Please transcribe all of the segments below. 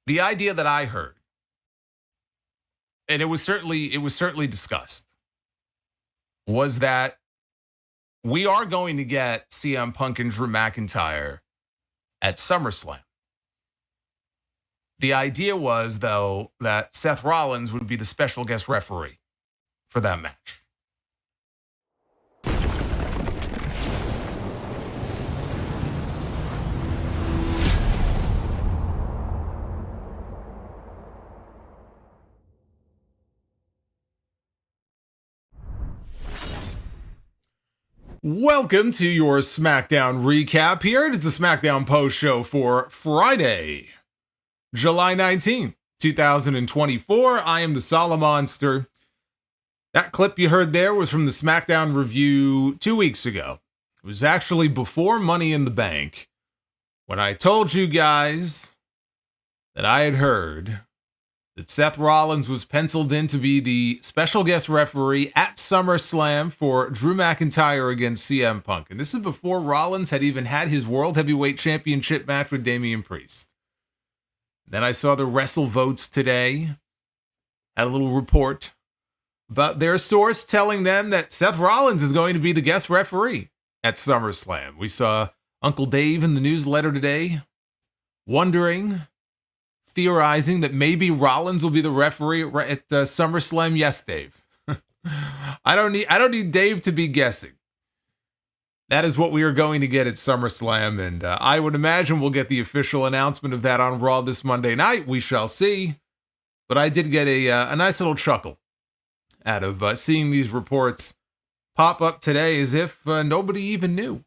The idea that I heard, and it was certainly discussed, was that we are going to get CM Punk and Drew McIntyre at SummerSlam. The idea was, though, that Seth Rollins would be the special guest referee for that match. Welcome to your SmackDown recap here. It is the SmackDown post show for Friday, July 19th, 2024. I am the Solomonster. That clip you heard there was from the SmackDown review 2 weeks ago. It was actually before Money in the Bank, when I told you guys that I had heard that Seth Rollins was penciled in to be the special guest referee at SummerSlam for Drew McIntyre against CM Punk. And this is before Rollins had even had his World Heavyweight Championship match with Damian Priest. Then I saw the Wrestle Votes today. Had a little report about their source telling them that Seth Rollins is going to be the guest referee at SummerSlam. We saw Uncle Dave in the newsletter today theorizing that maybe Rollins will be the referee at SummerSlam. Yes, Dave. I don't need Dave to be guessing. That is what we are going to get at SummerSlam, and I would imagine we'll get the official announcement of that on Raw this Monday night. We shall see. But I did get a nice little chuckle out of seeing these reports pop up today as if nobody even knew.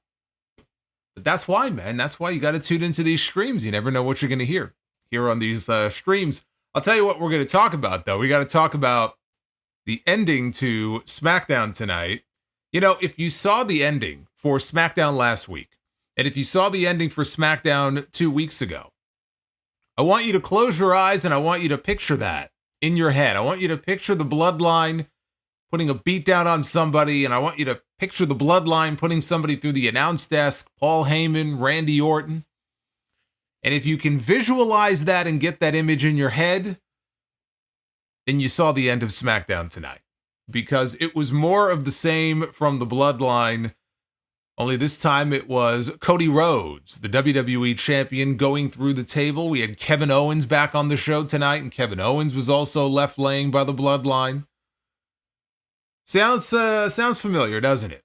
But that's why, man. That's why you got to tune into these streams. You never know what you're going to hear here on these streams. I'll tell you what we're going to talk about, though. We got to talk about the ending to SmackDown tonight. You know, if you saw the ending for SmackDown last week, and if you saw the ending for SmackDown 2 weeks ago, I want you to close your eyes and I want you to picture that in your head. I want you to picture the Bloodline putting a beat down on somebody, and I want you to picture the Bloodline putting somebody through the announce desk, Paul Heyman, Randy Orton. And if you can visualize that and get that image in your head, then you saw the end of SmackDown tonight. Because it was more of the same from the Bloodline, only this time it was Cody Rhodes, the WWE champion, going through the table. We had Kevin Owens back on the show tonight, and Kevin Owens was also left laying by the Bloodline. Sounds familiar, doesn't it?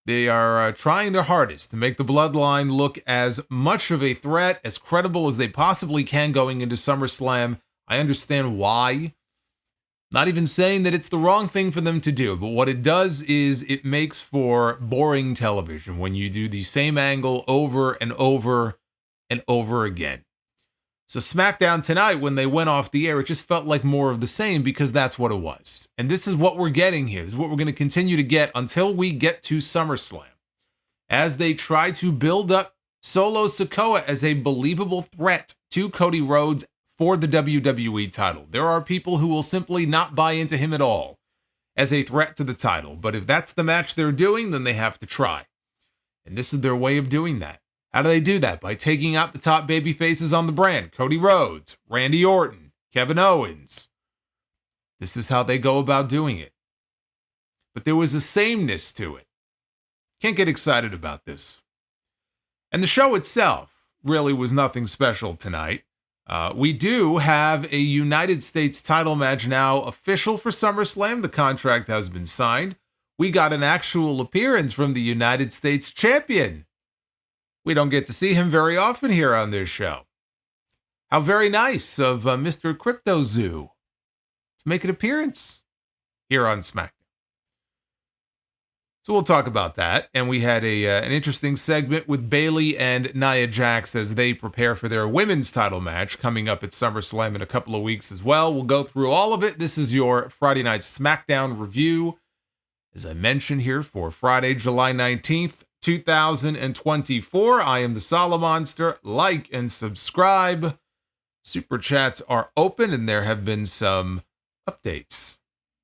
They are trying their hardest to make the Bloodline look as much of a threat, as credible as they possibly can going into SummerSlam. I understand why. Not even saying that it's the wrong thing for them to do, but what it does is it makes for boring television when you do the same angle over and over and over again. So SmackDown tonight, when they went off the air, it just felt like more of the same because that's what it was. And this is what we're getting here. This is what we're going to continue to get until we get to SummerSlam. As they try to build up Solo Sikoa as a believable threat to Cody Rhodes for the WWE title. There are people who will simply not buy into him at all as a threat to the title. But if that's the match they're doing, then they have to try. And this is their way of doing that. How do they do that? By taking out the top baby faces on the brand. Cody Rhodes, Randy Orton, Kevin Owens. This is how they go about doing it. But there was a sameness to it. Can't get excited about this. And the show itself really was nothing special tonight. We do have a United States title match now official for SummerSlam. The contract has been signed. We got an actual appearance from the United States champion. We don't get to see him very often here on this show. How very nice of Mr. CryptoZoo to make an appearance here on SmackDown. So we'll talk about that. And we had an interesting segment with Bayley and Nia Jax as they prepare for their women's title match coming up at SummerSlam in a couple of weeks as well. We'll go through all of it. This is your Friday Night SmackDown review, as I mentioned here, for Friday, July 19th. 2024. I am the Solomonster. Like and subscribe. Super chats are open and there have been some updates.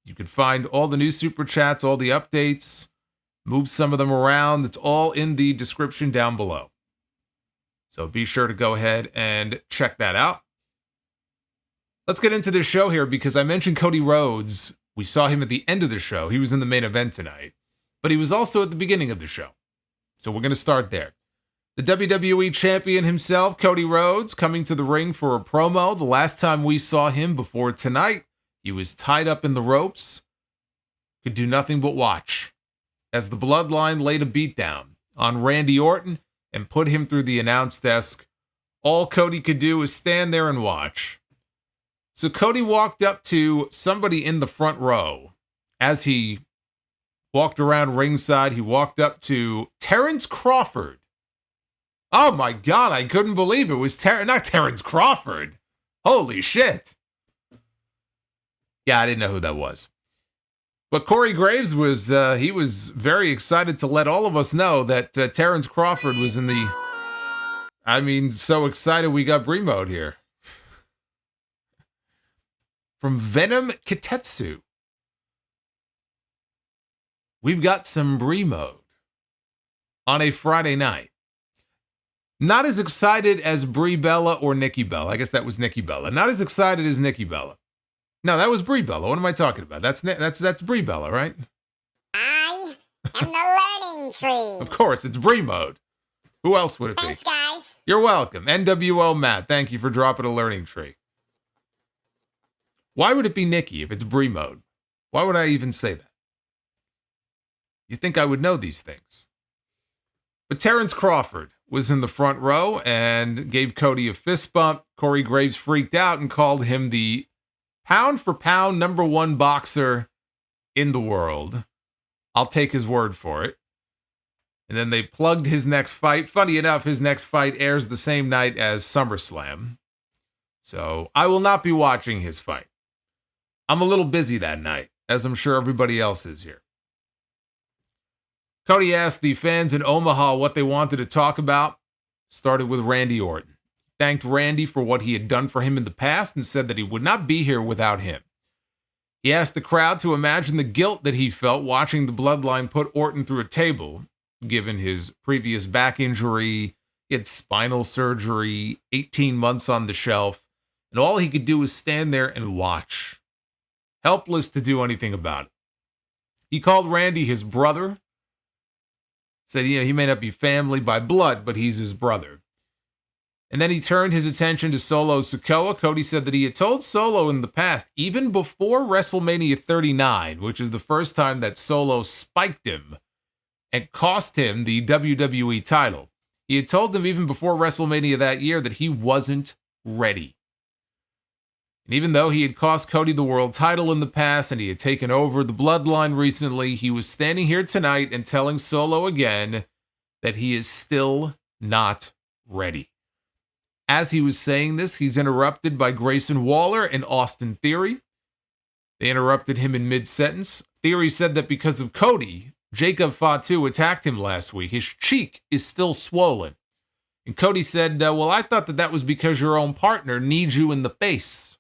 You can find all the new super chats, all the updates, move some of them around. It's all in the description down below. So be sure to go ahead and check that out. Let's get into this show here because I mentioned Cody Rhodes. We saw him at the end of the show. He was in the main event tonight, but he was also at the beginning of the show. So we're going to start there. The WWE champion himself, Cody Rhodes, coming to the ring for a promo. The last time we saw him before tonight, he was tied up in the ropes, could do nothing but watch as the Bloodline laid a beatdown on Randy Orton and put him through the announce desk. All Cody could do was stand there and watch. So Cody walked up to somebody in the front row. As he walked around ringside, he walked up to Terrence Crawford. Oh my God, I couldn't believe it was not Terrence Crawford. Holy shit. Yeah, I didn't know who that was. But Corey Graves was he was very excited to let all of us know that Terrence Crawford was in the... I mean, so excited we got Brie mode here. From Venom Kitetsu, we've got some Brie mode on a Friday night. Not as excited as Brie Bella or Nikki Bella. I guess that was Nikki Bella. Not as excited as Nikki Bella. No, that was Brie Bella. What am I talking about? That's Brie Bella, right? I am the learning tree. Of course, it's Brie mode. Who else would it be? Thanks, guys. You're welcome. NWO Matt, thank you for dropping a learning tree. Why would it be Nikki if it's Brie mode? Why would I even say that? You think I would know these things. But Terrence Crawford was in the front row and gave Cody a fist bump. Corey Graves freaked out and called him the pound-for-pound #1 boxer in the world. I'll take his word for it. And then they plugged his next fight. Funny enough, his next fight airs the same night as SummerSlam. So I will not be watching his fight. I'm a little busy that night, as I'm sure everybody else is here. Cody asked the fans in Omaha what they wanted to talk about. Started with Randy Orton. Thanked Randy for what he had done for him in the past and said that he would not be here without him. He asked the crowd to imagine the guilt that he felt watching the Bloodline put Orton through a table, given his previous back injury, he had spinal surgery, 18 months on the shelf, and all he could do was stand there and watch, helpless to do anything about it. He called Randy his brother, said, he may not be family by blood, but he's his brother. And then he turned his attention to Solo Sikoa. Cody said that he had told Solo in the past, even before WrestleMania 39, which is the first time that Solo spiked him and cost him the WWE title. He had told him even before WrestleMania that year that he wasn't ready. And even though he had cost Cody the world title in the past and he had taken over the Bloodline recently, he was standing here tonight and telling Solo again that he is still not ready. As he was saying this, he's interrupted by Grayson Waller and Austin Theory. They interrupted him in mid-sentence. Theory said that because of Cody, Jacob Fatu attacked him last week. His cheek is still swollen. And Cody said, well, I thought that was because your own partner needs you in the face.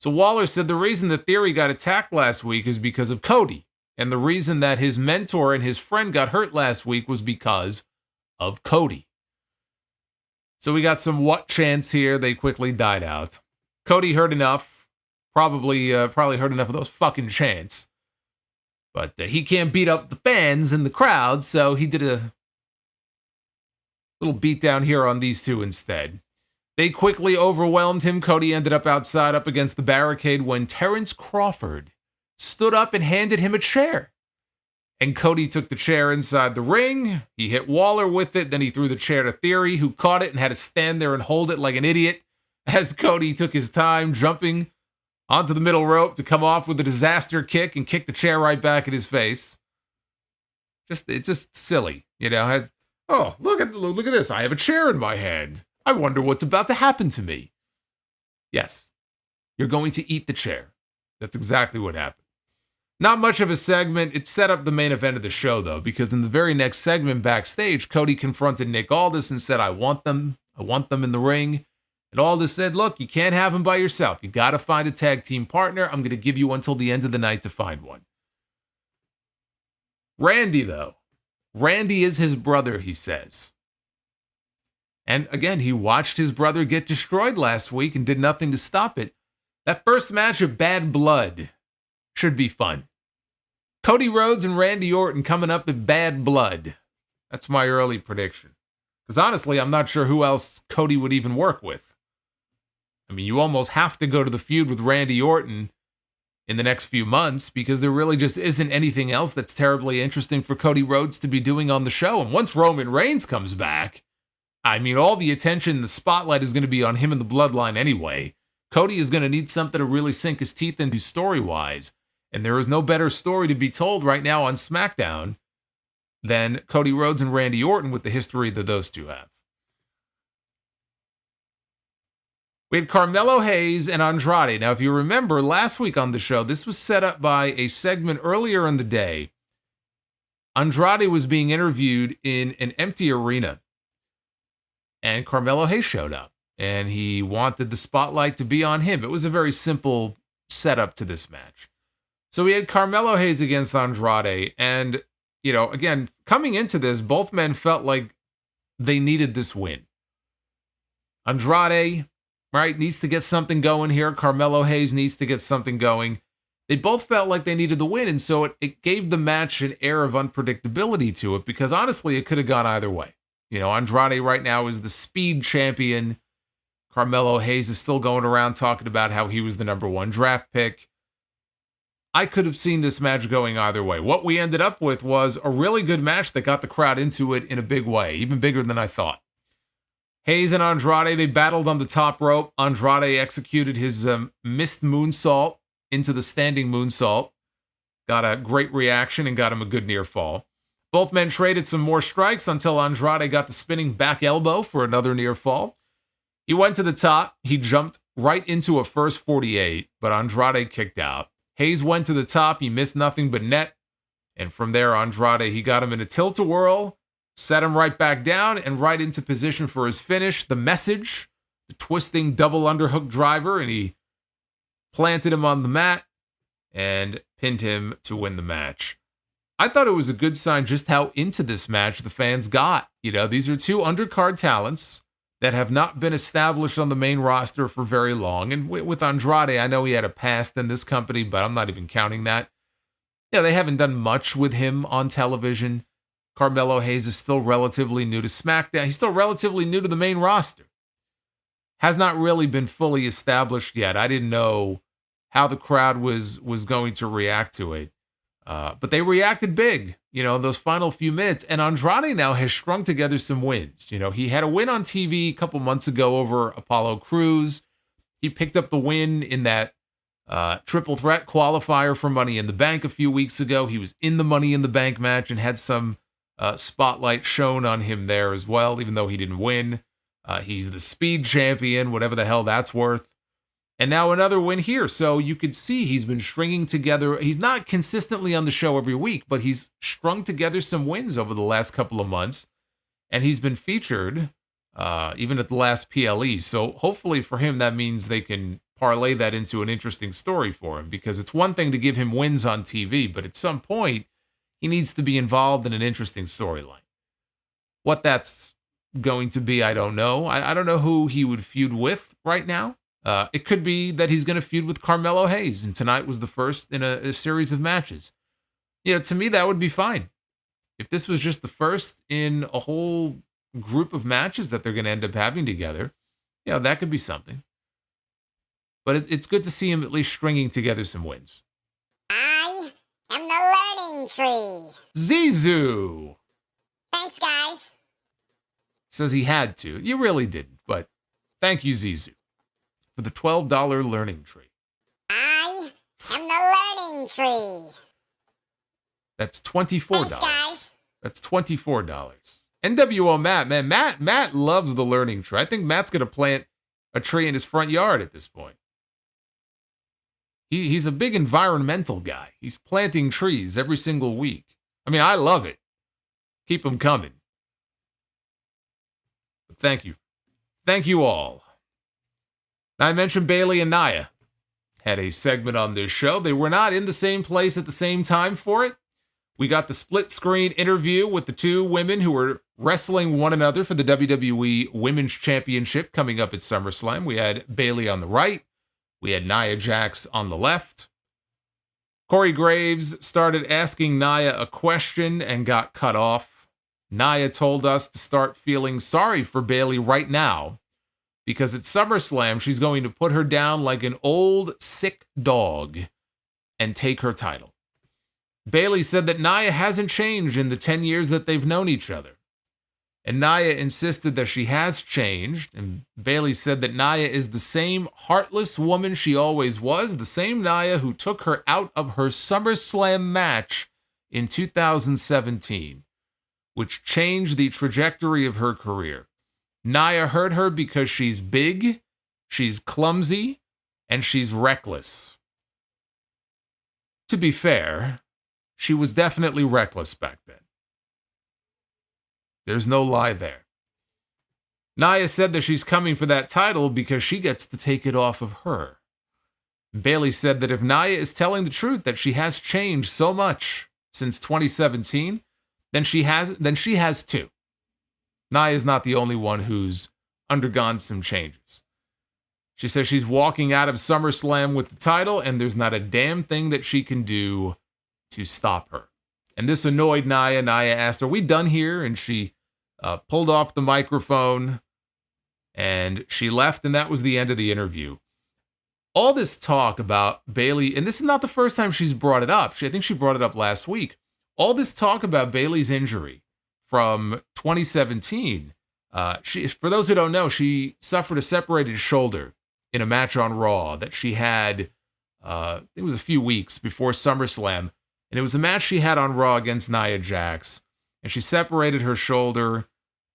So Waller said the reason that Theory got attacked last week is because of Cody. And the reason that his mentor and his friend got hurt last week was because of Cody. So we got some what chants here. They quickly died out. Cody heard enough. Probably heard enough of those fucking chants. But he can't beat up the fans in the crowd, so he did a little beatdown here on these two instead. They quickly overwhelmed him. Cody ended up outside up against the barricade when Terrence Crawford stood up and handed him a chair. And Cody took the chair inside the ring. He hit Waller with it. Then he threw the chair to Theory, who caught it and had to stand there and hold it like an idiot as Cody took his time jumping onto the middle rope to come off with a disaster kick and kick the chair right back at his face. It's just silly, Oh, look at this. I have a chair in my hand. I wonder what's about to happen to me. Yes, you're going to eat the chair. That's exactly what happened. Not much of a segment. It set up the main event of the show, though, because in the very next segment backstage, Cody confronted Nick Aldis and said, I want them in the ring. And Aldis said, look, you can't have them by yourself. You got to find a tag team partner. I'm going to give you until the end of the night to find one. Randy, though. Randy is his brother, he says. And again, he watched his brother get destroyed last week and did nothing to stop it. That first match of Bad Blood should be fun. Cody Rhodes and Randy Orton coming up at Bad Blood. That's my early prediction. Because honestly, I'm not sure who else Cody would even work with. I mean, you almost have to go to the feud with Randy Orton in the next few months because there really just isn't anything else that's terribly interesting for Cody Rhodes to be doing on the show. And once Roman Reigns comes back, I mean, all the attention, the spotlight is going to be on him and the Bloodline anyway. Cody is going to need something to really sink his teeth into story-wise. And there is no better story to be told right now on SmackDown than Cody Rhodes and Randy Orton with the history that those two have. We had Carmelo Hayes and Andrade. Now, if you remember, last week on the show, this was set up by a segment earlier in the day. Andrade was being interviewed in an empty arena, and Carmelo Hayes showed up, and he wanted the spotlight to be on him. It was a very simple setup to this match. So we had Carmelo Hayes against Andrade, and, you know, again, coming into this, both men felt like they needed this win. Andrade, right, needs to get something going here. Carmelo Hayes needs to get something going. They both felt like they needed the win, and so it gave the match an air of unpredictability to it, because honestly, it could have gone either way. You know, Andrade right now is the speed champion. Carmelo Hayes is still going around talking about how he was the #1 draft pick. I could have seen this match going either way. What we ended up with was a really good match that got the crowd into it in a big way, even bigger than I thought. Hayes and Andrade, they battled on the top rope. Andrade executed his missed moonsault into the standing moonsault. Got a great reaction and got him a good near fall. Both men traded some more strikes until Andrade got the spinning back elbow for another near fall. He went to the top. He jumped right into a first 48, but Andrade kicked out. Hayes went to the top. He missed nothing but net. And from there, Andrade, he got him in a tilt-a-whirl, set him right back down and right into position for his finish. The message, the twisting double underhook driver, and he planted him on the mat and pinned him to win the match. I thought it was a good sign just how into this match the fans got. You know, these are two undercard talents that have not been established on the main roster for very long. And with Andrade, I know he had a past in this company, but I'm not even counting that. Yeah, they haven't done much with him on television. Carmelo Hayes is still relatively new to SmackDown. He's still relatively new to the main roster. Has not really been fully established yet. I didn't know how the crowd was going to react to it. But they reacted big, you know, those final few minutes. And Andrade now has strung together some wins. You know, he had a win on TV a couple months ago over Apollo Crews. He picked up the win in that triple threat qualifier for Money in the Bank a few weeks ago. He was in the Money in the Bank match and had some spotlight shown on him there as well, even though he didn't win. He's the speed champion, whatever the hell that's worth. And now another win here. So you could see he's been stringing together. He's not consistently on the show every week, but he's strung together some wins over the last couple of months. And he's been featured even at the last PLE. So hopefully for him, that means they can parlay that into an interesting story for him, because it's one thing to give him wins on TV, but at some point he needs to be involved in an interesting storyline. What that's going to be, I don't know. I don't know who he would feud with right now. It could be that he's going to feud with Carmelo Hayes, and tonight was the first in a series of matches. You know, to me, that would be fine. If this was just the first in a whole group of matches that they're going to end up having together, you know, that could be something. But it's good to see him at least stringing together some wins. I am the learning tree. Zizou Thanks, guys. says he had to. You really didn't, but thank you, Zizou, for the $12 learning tree. I am the learning tree. That's $24. Thanks, guys. That's $24. NWO Matt, man, Matt loves the learning tree. I think Matt's going to plant a tree in his front yard at this point. He's a big environmental guy. He's planting trees every single week. I mean, I love it. Keep them coming. But thank you. Thank you all. Now, I mentioned Bayley and Nia had a segment on this show. They were not in the same place at the same time for it. We got the split screen interview with the two women who were wrestling one another for the WWE Women's Championship coming up at SummerSlam. We had Bayley on the right. We had Nia Jax on the left. Corey Graves started asking Nia a question and got cut off. Nia told us to start feeling sorry for Bayley right now because at SummerSlam, she's going to put her down like an old, sick dog and take her title. Bayley said that Nia hasn't changed in the 10 years that they've known each other. And Nia insisted that she has changed, and Bayley said that Nia is the same heartless woman she always was, the same Nia who took her out of her SummerSlam match in 2017, which changed the trajectory of her career. Nia hurt her because she's big, she's clumsy, and she's reckless. To be fair, she was definitely reckless back then. There's no lie there. Nia said that she's coming for that title because she gets to take it off of her. Bayley said that if Nia is telling the truth that she has changed so much since 2017, then she has too. Nia is not the only one who's undergone some changes. She says she's walking out of SummerSlam with the title, and there's not a damn thing that she can do to stop her. And this annoyed Nia. Nia asked, "Are we done here?" And she pulled off the microphone and she left, and that was the end of the interview. All this talk about Bayley, and this is not the first time she's brought it up. I think she brought it up last week. All this talk about Bayley's injury from 2017. For those who don't know, she suffered a separated shoulder in a match on Raw that she had, it was a few weeks before SummerSlam. And it was a match she had on Raw against Nia Jax. And she separated her shoulder.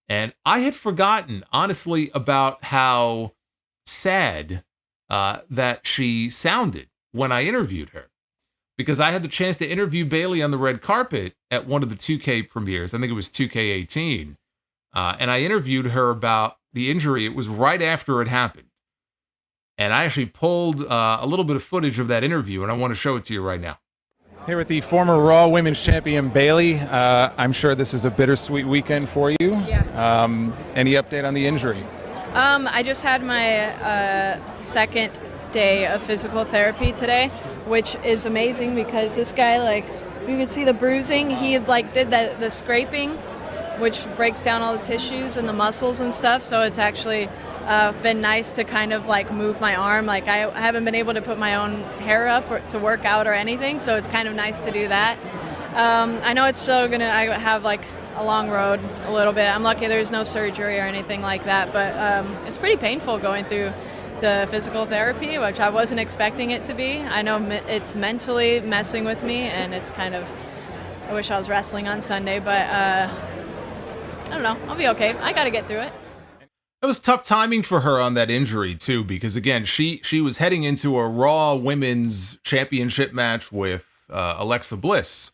And I had forgotten, honestly, about how sad that she sounded when I interviewed her. Because I had the chance to interview Bayley on the red carpet at one of the 2K premieres. I think it was 2K18. And I interviewed her about the injury. It was right after it happened. And I actually pulled a little bit of footage of that interview, and I want to show it to you right now. Here with the former Raw Women's Champion, Bayley. I'm sure this is a bittersweet weekend for you. Yeah. Any update on the injury? I just had my second day of physical therapy today, which is amazing because this guy, like, you can see the bruising. He did the scraping, which breaks down all the tissues and the muscles and stuff. So it's actually been nice to kind of move my arm. I haven't been able to put my own hair up or to work out or anything, so it's kind of nice to do that. I know it's still I have a long road a little bit. I'm lucky there's no surgery or anything like that, but it's pretty painful going through the physical therapy, which I wasn't expecting it to be. I know it's mentally messing with me, and it's kind of, I wish I was wrestling on Sunday, but I don't know, I'll be okay. I got to get through it. It was tough timing for her on that injury, too, because, again, she was heading into a Raw Women's Championship match with Alexa Bliss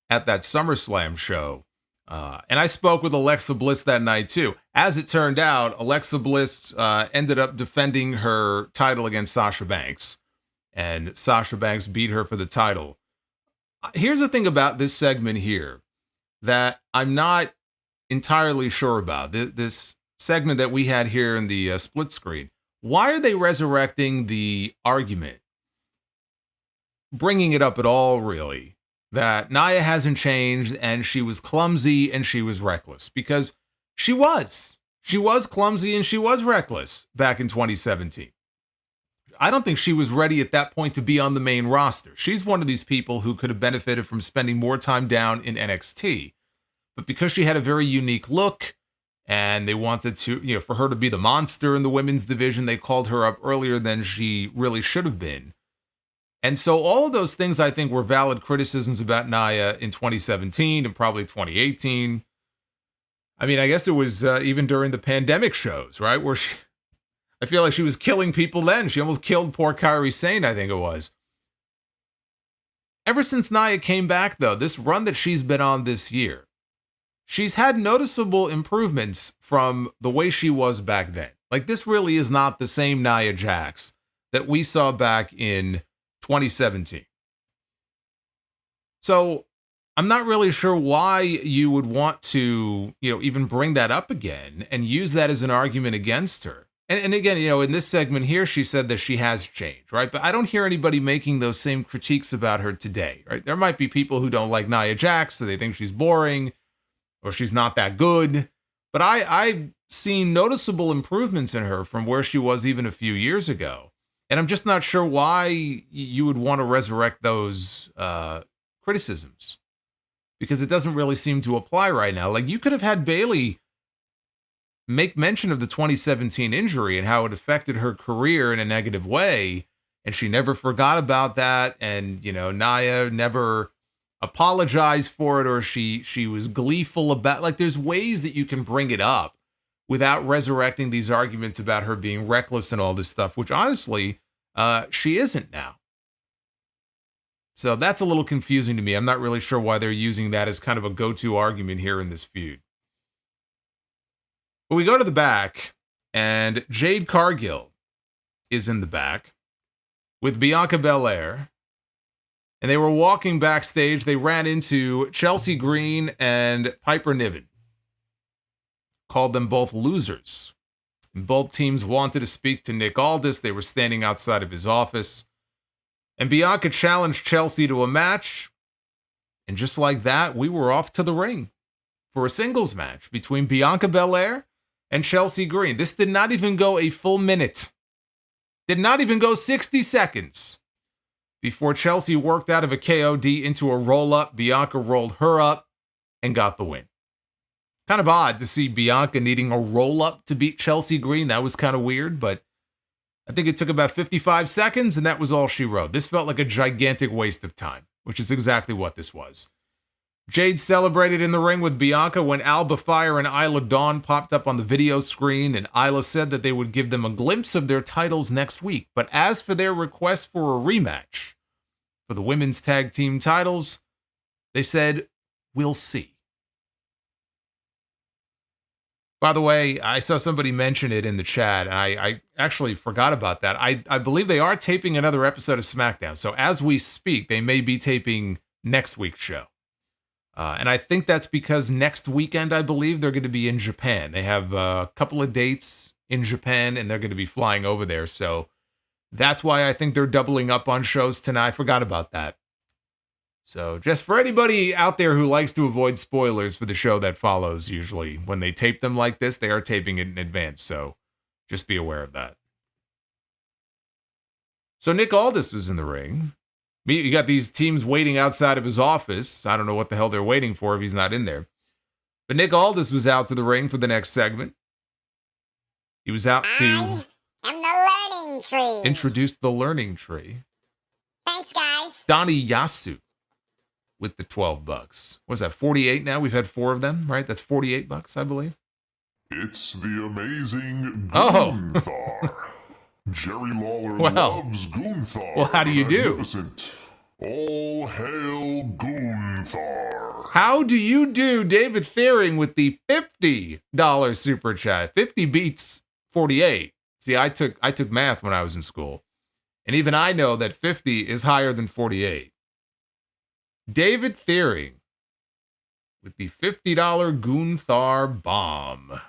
at that SummerSlam show. And I spoke with Alexa Bliss that night, too. As it turned out, Alexa Bliss ended up defending her title against Sasha Banks, and Sasha Banks beat her for the title. Here's the thing about this segment here that I'm not entirely sure about. This segment that we had here in the split screen. Why are they resurrecting the argument? Bringing it up at all, really, that Nia hasn't changed and she was clumsy and she was reckless, because she was clumsy and she was reckless back in 2017. I don't think she was ready at that point to be on the main roster. She's one of these people who could have benefited from spending more time down in NXT, but because she had a very unique look, and they wanted to, for her to be the monster in the women's division, they called her up earlier than she really should have been. And so all of those things, I think, were valid criticisms about Nia in 2017 and probably 2018. I mean, I guess it was even during the pandemic shows, right? Where I feel like she was killing people then. She almost killed poor Kairi Sane, I think it was. Ever since Nia came back, though, this run that she's been on this year, she's had noticeable improvements from the way she was back then. This really is not the same Nia Jax that we saw back in 2017. So I'm not really sure why you would want to, even bring that up again and use that as an argument against her. And again, in this segment here, she said that she has changed, right? But I don't hear anybody making those same critiques about her today, right? There might be people who don't like Nia Jax, so they think she's boring or she's not that good. But I've seen noticeable improvements in her from where she was even a few years ago. And I'm just not sure why you would want to resurrect those criticisms, because it doesn't really seem to apply right now. Like, you could have had Bayley make mention of the 2017 injury and how it affected her career in a negative way, and she never forgot about that. And, Nia never apologized for it, or she was gleeful about, like, there's ways that you can bring it up without resurrecting these arguments about her being reckless and all this stuff, which honestly, she isn't now. So that's a little confusing to me. I'm not really sure why they're using that as kind of a go-to argument here in this feud. But we go to the back, and Jade Cargill is in the back with Bianca Belair. And they were walking backstage. They ran into Chelsea Green and Piper Niven. Called them both losers. And both teams wanted to speak to Nick Aldis. They were standing outside of his office. And Bianca challenged Chelsea to a match. And just like that, we were off to the ring for a singles match between Bianca Belair and Chelsea Green. This did not even go a full minute. Did not even go 60 seconds before Chelsea worked out of a KOD into a roll-up. Bianca rolled her up and got the win. Kind of odd to see Bianca needing a roll-up to beat Chelsea Green. That was kind of weird, but I think it took about 55 seconds, and that was all she wrote. This felt like a gigantic waste of time, which is exactly what this was. Jade celebrated in the ring with Bianca when Alba Fire and Isla Dawn popped up on the video screen, and Isla said that they would give them a glimpse of their titles next week. But as for their request for a rematch for the women's tag team titles, they said, we'll see. By the way, I saw somebody mention it in the chat, and I actually forgot about that. I believe they are taping another episode of SmackDown. So as we speak, they may be taping next week's show. And I think that's because next weekend, I believe, they're going to be in Japan. They have a couple of dates in Japan, and they're going to be flying over there. So that's why I think they're doubling up on shows tonight. I forgot about that. So just for anybody out there who likes to avoid spoilers for the show that follows, usually when they tape them like this, they are taping it in advance. So just be aware of that. So Nick Aldis was in the ring. You got these teams waiting outside of his office. I don't know what the hell they're waiting for if he's not in there. But Nick Aldis was out to the ring for the next segment. He was out to I am the learning tree. introduce the learning tree. Thanks, guys. Donnie Yasu with the $12. What's that, 48 now? We've had 4 of them, right? That's $48, I believe. It's the amazing Oh. Gunther. Jerry Lawler Well. loves Gunther. Well, how do you do? Magnificent. All hail Gunther. How do you do, David Thiering, with the $50 super chat? 50 beats 48. See, I took math when I was in school, and even I know that 50 is higher than 48. David Thiering with the $50 Gunther bomb.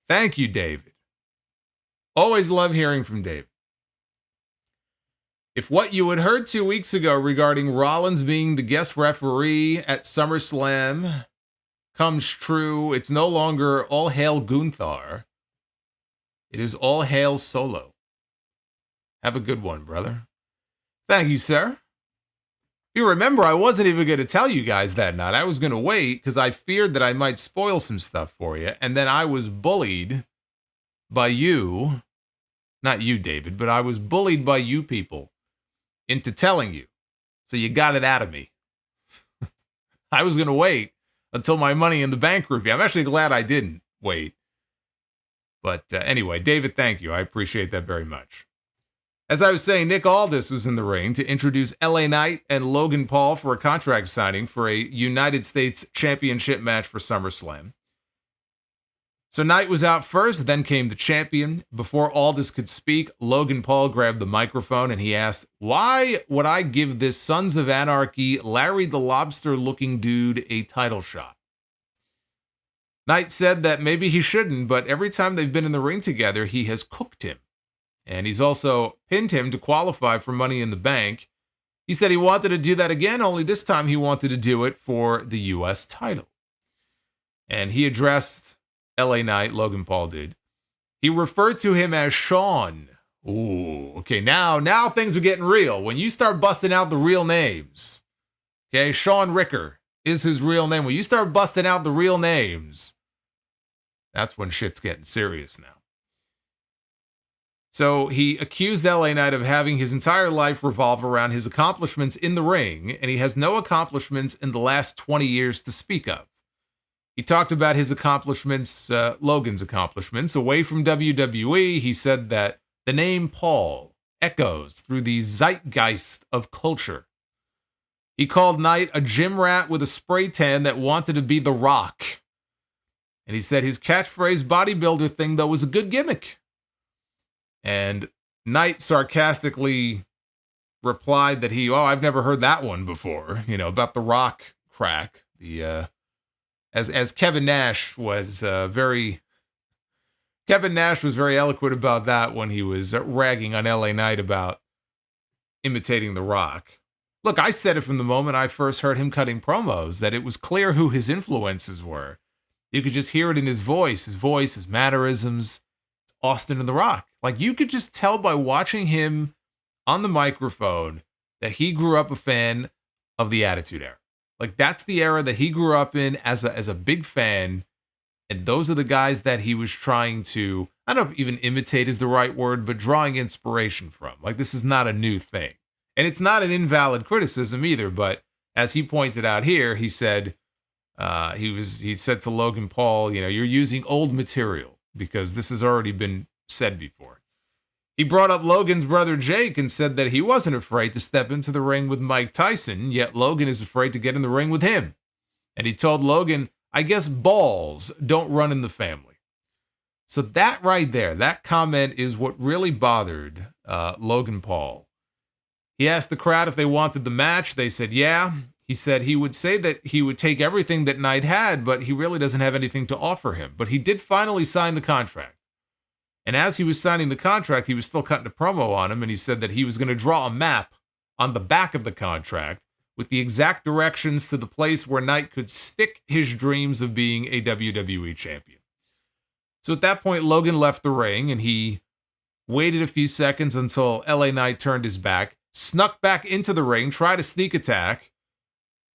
Thank you, David. Always love hearing from David. If what you had heard 2 weeks ago regarding Rollins being the guest referee at SummerSlam comes true, it's no longer all hail Gunther. It is all hail Solo. Have a good one, brother. Thank you, sir. You remember, I wasn't even going to tell you guys that night. I was going to wait because I feared that I might spoil some stuff for you. And then I was bullied by you. Not you, David, but I was bullied by you people into telling you. So you got it out of me. I was going to wait until my Money in the Bank review. I'm actually glad I didn't wait. But anyway, David, thank you. I appreciate that very much. As I was saying, Nick Aldis was in the ring to introduce LA Knight and Logan Paul for a contract signing for a United States Championship match for SummerSlam. So Knight was out first, then came the champion. Before Aldis could speak, Logan Paul grabbed the microphone and he asked, "Why would I give this Sons of Anarchy, Larry the Lobster-looking dude a title shot?" Knight said that maybe he shouldn't, but every time they've been in the ring together, he has cooked him. And he's also pinned him to qualify for Money in the Bank. He said he wanted to do that again, only this time he wanted to do it for the U.S. title. And he addressed LA Knight, Logan Paul did. He referred to him as Sean. Ooh, okay, now things are getting real. When you start busting out the real names, okay, Sean Ricker is his real name. When you start busting out the real names, that's when shit's getting serious now. So he accused LA Knight of having his entire life revolve around his accomplishments in the ring, and he has no accomplishments in the last 20 years to speak of. He talked about his accomplishments, Logan's accomplishments, away from WWE. He said that the name Paul echoes through the zeitgeist of culture. He called Knight a gym rat with a spray tan that wanted to be The Rock. And he said his catchphrase bodybuilder thing, though, was a good gimmick. And Knight sarcastically replied that I've never heard that one before, about The Rock crack. As Kevin Nash was very eloquent about that when he was ragging on LA Knight about imitating The Rock. Look, I said it from the moment I first heard him cutting promos that it was clear who his influences were. You could just hear it in his voice, his mannerisms. Austin and The Rock. Like, you could just tell by watching him on the microphone that he grew up a fan of the Attitude Era. Like, that's the era that he grew up in as a big fan. And those are the guys that he was trying to, I don't know if even imitate is the right word, but drawing inspiration from. Like, this is not a new thing. And it's not an invalid criticism either, but as he pointed out here, he said, he said to Logan Paul, you're using old material because this has already been said before. He brought up Logan's brother Jake and said that he wasn't afraid to step into the ring with Mike Tyson, yet Logan is afraid to get in the ring with him. And he told Logan, "I guess balls don't run in the family." So that right there, that comment is what really bothered Logan Paul. He asked the crowd if they wanted the match. They said, yeah. He said he would say that he would take everything that Knight had, but he really doesn't have anything to offer him. But he did finally sign the contract. And as he was signing the contract, he was still cutting a promo on him, and he said that he was going to draw a map on the back of the contract with the exact directions to the place where Knight could stick his dreams of being a WWE champion. So at that point, Logan left the ring, and he waited a few seconds until LA Knight turned his back, snuck back into the ring, tried a sneak attack.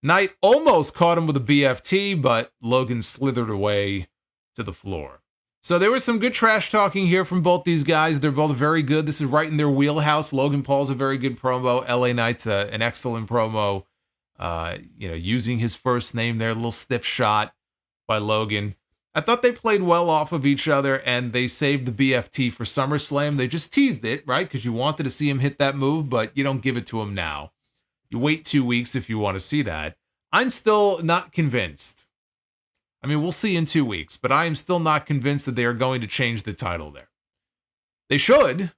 Knight almost caught him with a BFT, but Logan slithered away to the floor. So there was some good trash talking here from both these guys. They're both very good. This is right in their wheelhouse. Logan Paul's a very good promo. LA Knight's an excellent promo. Using his first name there, a little stiff shot by Logan. I thought they played well off of each other, and they saved the BFT for SummerSlam. They just teased it, right? Because you wanted to see him hit that move, but you don't give it to him now. You wait 2 weeks if you want to see that. I'm still not convinced. I mean, we'll see in 2 weeks, but I am still not convinced that they are going to change the title there. They should.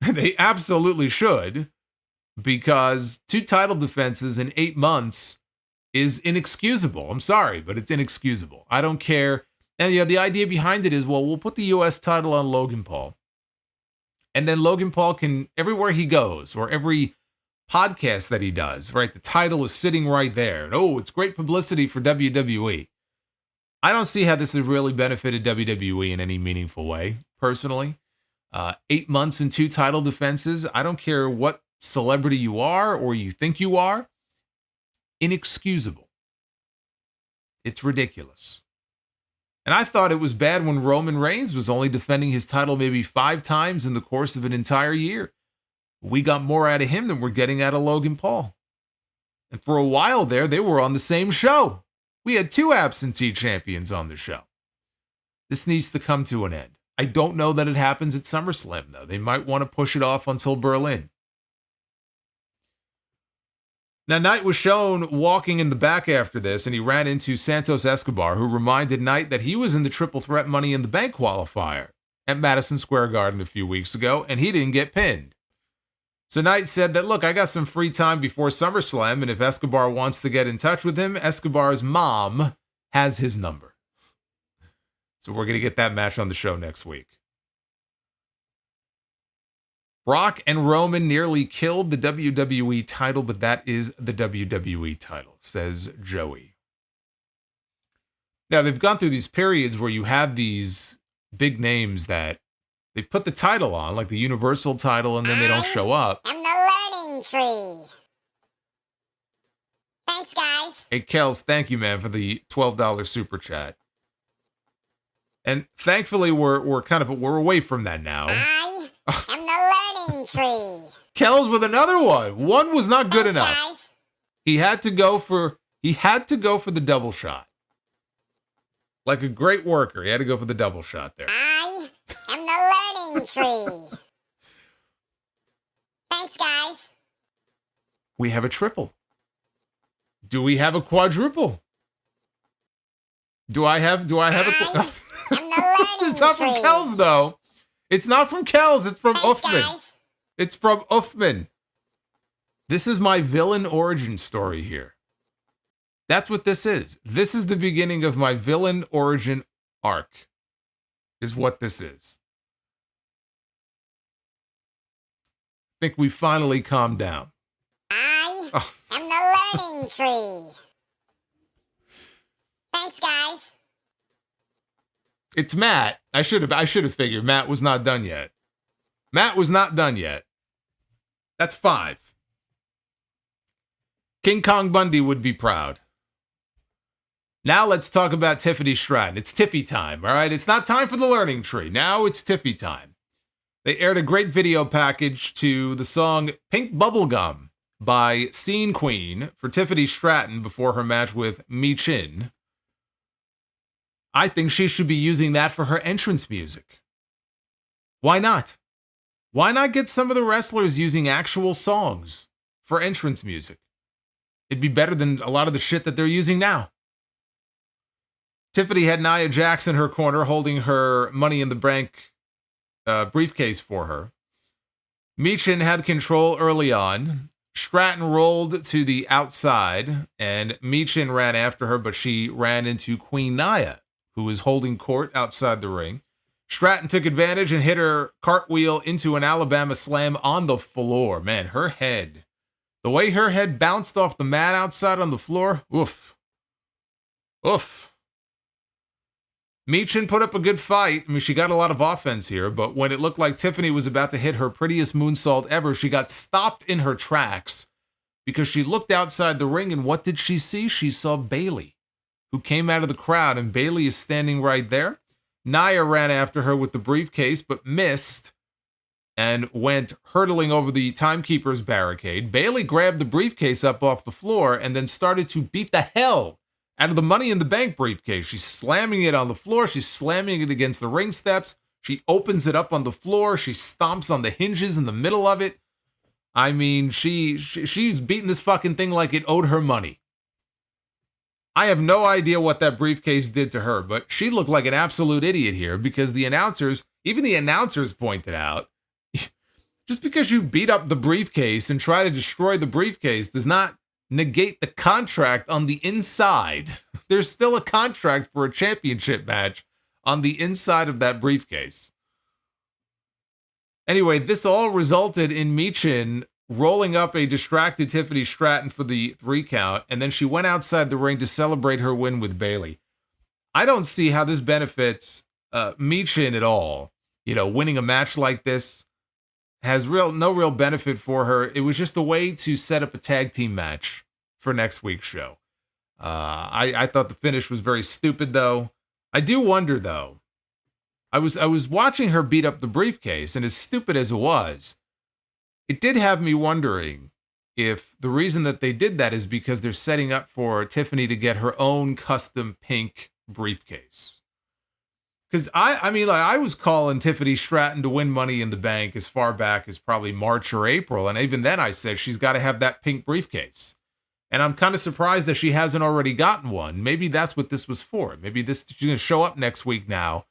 They absolutely should, because 2 title defenses in 8 months is inexcusable. I'm sorry, but it's inexcusable. I don't care. And the idea behind it is, well, we'll put the U.S. title on Logan Paul. And then Logan Paul can, everywhere he goes, or every podcast that he does, right? The title is sitting right there. And, oh, it's great publicity for WWE. I don't see how this has really benefited WWE in any meaningful way, personally. 8 months and 2 title defenses. I don't care what celebrity you are or you think you are. Inexcusable. It's ridiculous. And I thought it was bad when Roman Reigns was only defending his title maybe 5 times in the course of an entire year. We got more out of him than we're getting out of Logan Paul. And for a while there, they were on the same show. We had 2 absentee champions on the show. This needs to come to an end. I don't know that it happens at SummerSlam, though. They might want to push it off until Berlin. Now, Knight was shown walking in the back after this, and he ran into Santos Escobar, who reminded Knight that he was in the Triple Threat Money in the Bank qualifier at Madison Square Garden a few weeks ago, and he didn't get pinned. So Knight said that, look, I got some free time before SummerSlam, and if Escobar wants to get in touch with him, Escobar's mom has his number. So we're going to get that match on the show next week. Brock and Roman nearly killed the WWE title, but that is the WWE title, says Joey. Now, they've gone through these periods where you have these big names that they put the title on, like the Universal title, and then they don't show up. I'm the learning tree. Thanks, guys. Hey, Kels, thank you, man, for the $12 super chat. And thankfully, we're away from that now. I am the learning tree. Kels with another one. One was not good Thanks, enough. guys. He had to go for the double shot. Like a great worker, he had to go for the double shot there. I am the learning tree. Thanks, guys. We have a triple. Do we have a quadruple? Do I have a I am the learning It's not from tree. Kels, though. It's not from Kels, it's from Thanks, Uffman. guys. It's from Uffman. This is my villain origin story here. That's what this is. This is the beginning of my villain origin arc, is what this is. I think we finally calmed down. I Oh. am the learning tree. Thanks, guys. It's Matt. I should have figured Matt was not done yet. Matt was not done yet. That's 5. King Kong Bundy would be proud. Now let's talk about Tiffany Stratton. It's Tiffy time, all right? It's not time for the learning tree. Now it's Tiffy time. They aired a great video package to the song Pink Bubblegum by Scene Queen for Tiffany Stratton before her match with Michin. I think she should be using that for her entrance music. Why not? Why not get some of the wrestlers using actual songs for entrance music? It'd be better than a lot of the shit that they're using now. Tiffany had Nia Jax in her corner holding her Money in the Bank briefcase for her. Michin had control early on. Stratton rolled to the outside, and Michin ran after her, but she ran into Queen Nia, who was holding court outside the ring. Stratton took advantage and hit her cartwheel into an Alabama slam on the floor. Man, her head. The way her head bounced off the mat outside on the floor, oof. Oof. Michin put up a good fight. I mean, she got a lot of offense here, but when it looked like Tiffany was about to hit her prettiest moonsault ever, she got stopped in her tracks because she looked outside the ring, and what did she see? She saw Bayley, who came out of the crowd, and Bayley is standing right there. Nia ran after her with the briefcase, but missed and went hurtling over the timekeeper's barricade. Bayley grabbed the briefcase up off the floor and then started to beat the hell out of the Money in the Bank briefcase. She's slamming it on the floor. She's slamming it against the ring steps. She opens it up on the floor. She stomps on the hinges in the middle of it. I mean, she's beating this fucking thing like it owed her money. I have no idea what that briefcase did to her, but she looked like an absolute idiot here because even the announcers pointed out, just because you beat up the briefcase and try to destroy the briefcase does not negate the contract on the inside. There's still a contract for a championship match on the inside of that briefcase. Anyway, this all resulted in Michin rolling up a distracted Tiffany Stratton for the 3 count, and then she went outside the ring to celebrate her win with Bayley. I don't see how this benefits Michin at all. You know, winning a match like this has no real benefit for her. It was just a way to set up a tag team match for next week's show. I thought the finish was very stupid, though. I do wonder, though. I was watching her beat up the briefcase, and as stupid as it was, it did have me wondering if the reason that they did that is because they're setting up for Tiffany to get her own custom pink briefcase. Because I was calling Tiffany Stratton to win Money in the Bank as far back as probably March or April. And even then I said she's got to have that pink briefcase. And I'm kind of surprised that she hasn't already gotten one. Maybe that's what this was for. Maybe she's going to show up next week now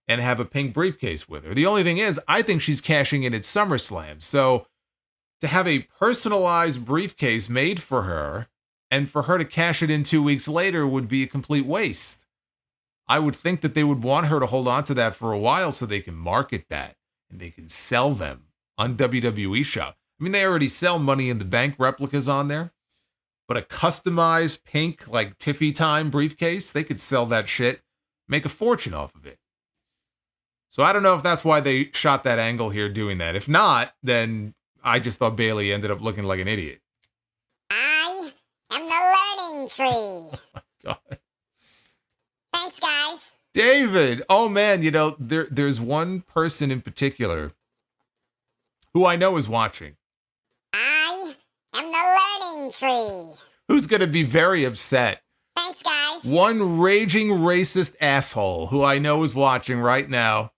and have a pink briefcase with her. The only thing is, I think she's cashing in at SummerSlam. So to have a personalized briefcase made for her and for her to cash it in 2 weeks later would be a complete waste. I would think that they would want her to hold on to that for a while so they can market that and they can sell them on WWE Shop. I mean, they already sell Money in the Bank replicas on there. But a customized pink, like Tiffy time briefcase, they could sell that shit, make a fortune off of it. So I don't know if that's why they shot that angle here doing that. If not, then I just thought Bayley ended up looking like an idiot. I am the learning tree. Oh my God. Thanks, guys. David, oh man, you know, there's one person in particular who I know is watching. I am the learning tree. Who's going to be very upset. Thanks, guys. One raging racist asshole who I know is watching right now,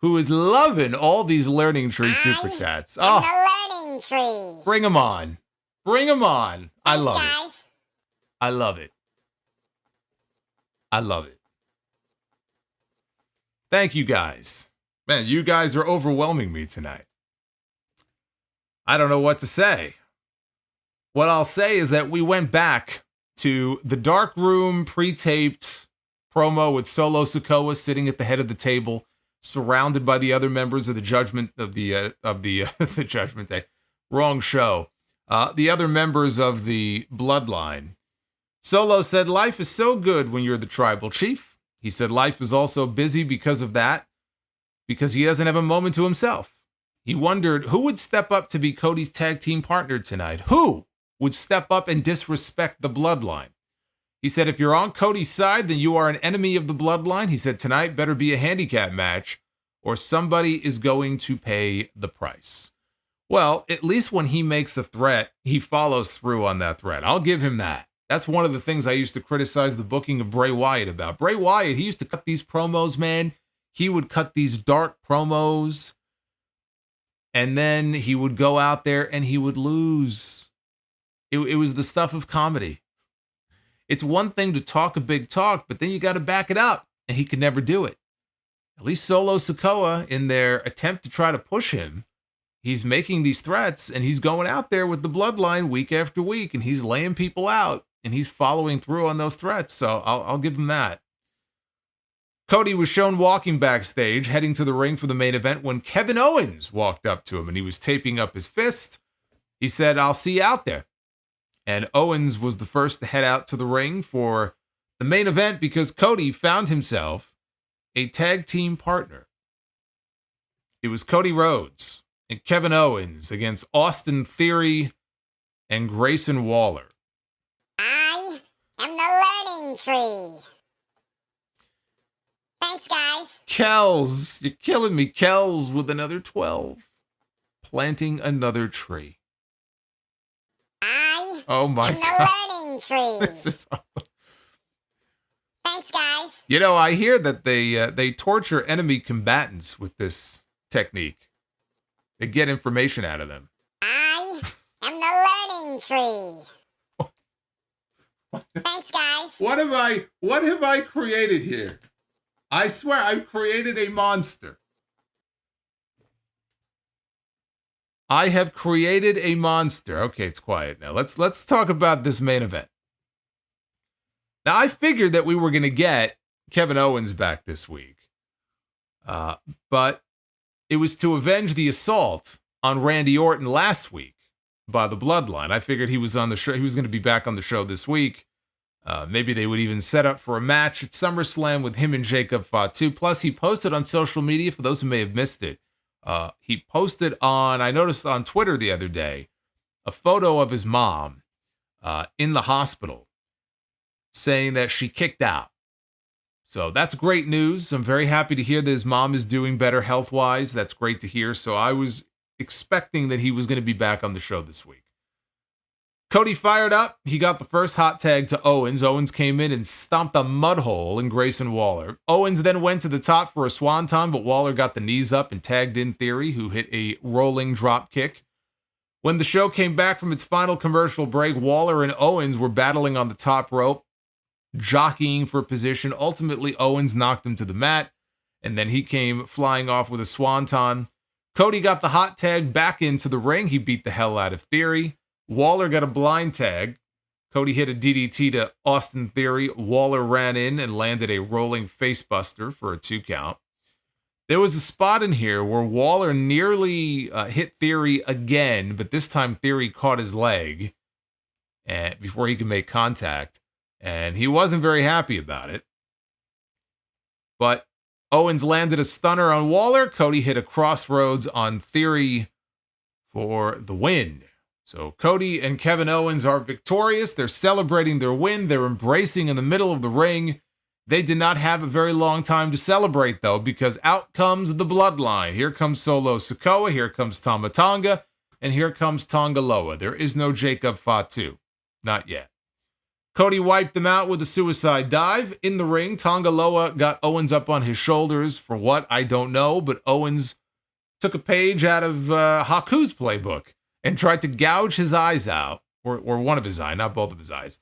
who is loving all these Learning Tree Super Chats. I'm Oh, the learning tree. bring them on. Bring them on. I Thanks, love it. guys. I love it. I love it. Thank you guys. Man, you guys are overwhelming me tonight. I don't know what to say. What I'll say is that we went back to the dark room pre-taped promo with Solo Sikoa sitting at the head of the table, surrounded by the other members of the Judgment of the the Judgment Day. Wrong show. The other members of the Bloodline. Solo said, "Life is so good when you're the tribal chief." He said life is also busy because of that, because he doesn't have a moment to himself. He wondered who would step up to be Cody's tag team partner tonight. Who would step up and disrespect the Bloodline? He said, if you're on Cody's side, then you are an enemy of the Bloodline. He said, tonight better be a handicap match or somebody is going to pay the price. Well, at least when he makes a threat, he follows through on that threat. I'll give him that. That's one of the things I used to criticize the booking of Bray Wyatt about. Bray Wyatt, he used to cut these promos, man. He would cut these dark promos, and then he would go out there and he would lose. It was the stuff of comedy. It's one thing to talk a big talk, but then you got to back it up, and he could never do it. At least Solo Sikoa, in their attempt to try to push him, he's making these threats, and he's going out there with the Bloodline week after week, and he's laying people out, and he's following through on those threats, so I'll give him that. Cody was shown walking backstage, heading to the ring for the main event, when Kevin Owens walked up to him, and he was taping up his fist. He said, "I'll see you out there." And Owens was the first to head out to the ring for the main event because Cody found himself a tag team partner. It was Cody Rhodes and Kevin Owens against Austin Theory and Grayson Waller. I am the learning tree. Thanks, guys. Kells, you're killing me. Kells with another 12. Planting another tree. Oh my I'm God. the learning tree. This is Thanks, guys. You know, I hear that they torture enemy combatants with this technique. They get information out of them. I am the learning tree. Thanks, guys. What have I created here? I swear I've created a monster. I have created a monster. Okay, it's quiet now. Let's talk about this main event. Now, I figured that we were going to get Kevin Owens back this week. But it was to avenge the assault on Randy Orton last week by the Bloodline. I figured he was on the show. He was going to be back on the show this week. Maybe they would even set up for a match at SummerSlam with him and Jacob Fatu. Plus, he posted on social media, for those who may have missed it, he posted on, I noticed on Twitter the other day, a photo of his mom in the hospital saying that she kicked out. So that's great news. I'm very happy to hear that his mom is doing better health-wise. That's great to hear. So I was expecting that he was going to be back on the show this week. Cody fired up. He got the first hot tag to Owens. Owens came in and stomped a mud hole in Grayson Waller. Owens then went to the top for a swanton, but Waller got the knees up and tagged in Theory, who hit a rolling drop kick. When the show came back from its final commercial break, Waller and Owens were battling on the top rope, jockeying for position. Ultimately, Owens knocked him to the mat, and then he came flying off with a swanton. Cody got the hot tag back into the ring. He beat the hell out of Theory. Waller got a blind tag. Cody hit a DDT to Austin Theory. Waller ran in and landed a rolling facebuster for a 2 count. There was a spot in here where Waller nearly hit Theory again, but this time Theory caught his leg before he could make contact, and he wasn't very happy about it. But Owens landed a stunner on Waller. Cody hit a crossroads on Theory for the win. So Cody and Kevin Owens are victorious. They're celebrating their win. They're embracing in the middle of the ring. They did not have a very long time to celebrate, though, because out comes the Bloodline. Here comes Solo Sikoa. Here comes Tama Tonga. And here comes Tonga Loa. There is no Jacob Fatu. Not yet. Cody wiped them out with a suicide dive. In the ring, Tonga Loa got Owens up on his shoulders for what? I don't know, but Owens took a page out of Haku's playbook and tried to gouge his eyes out, or one of his eyes, not both of his eyes.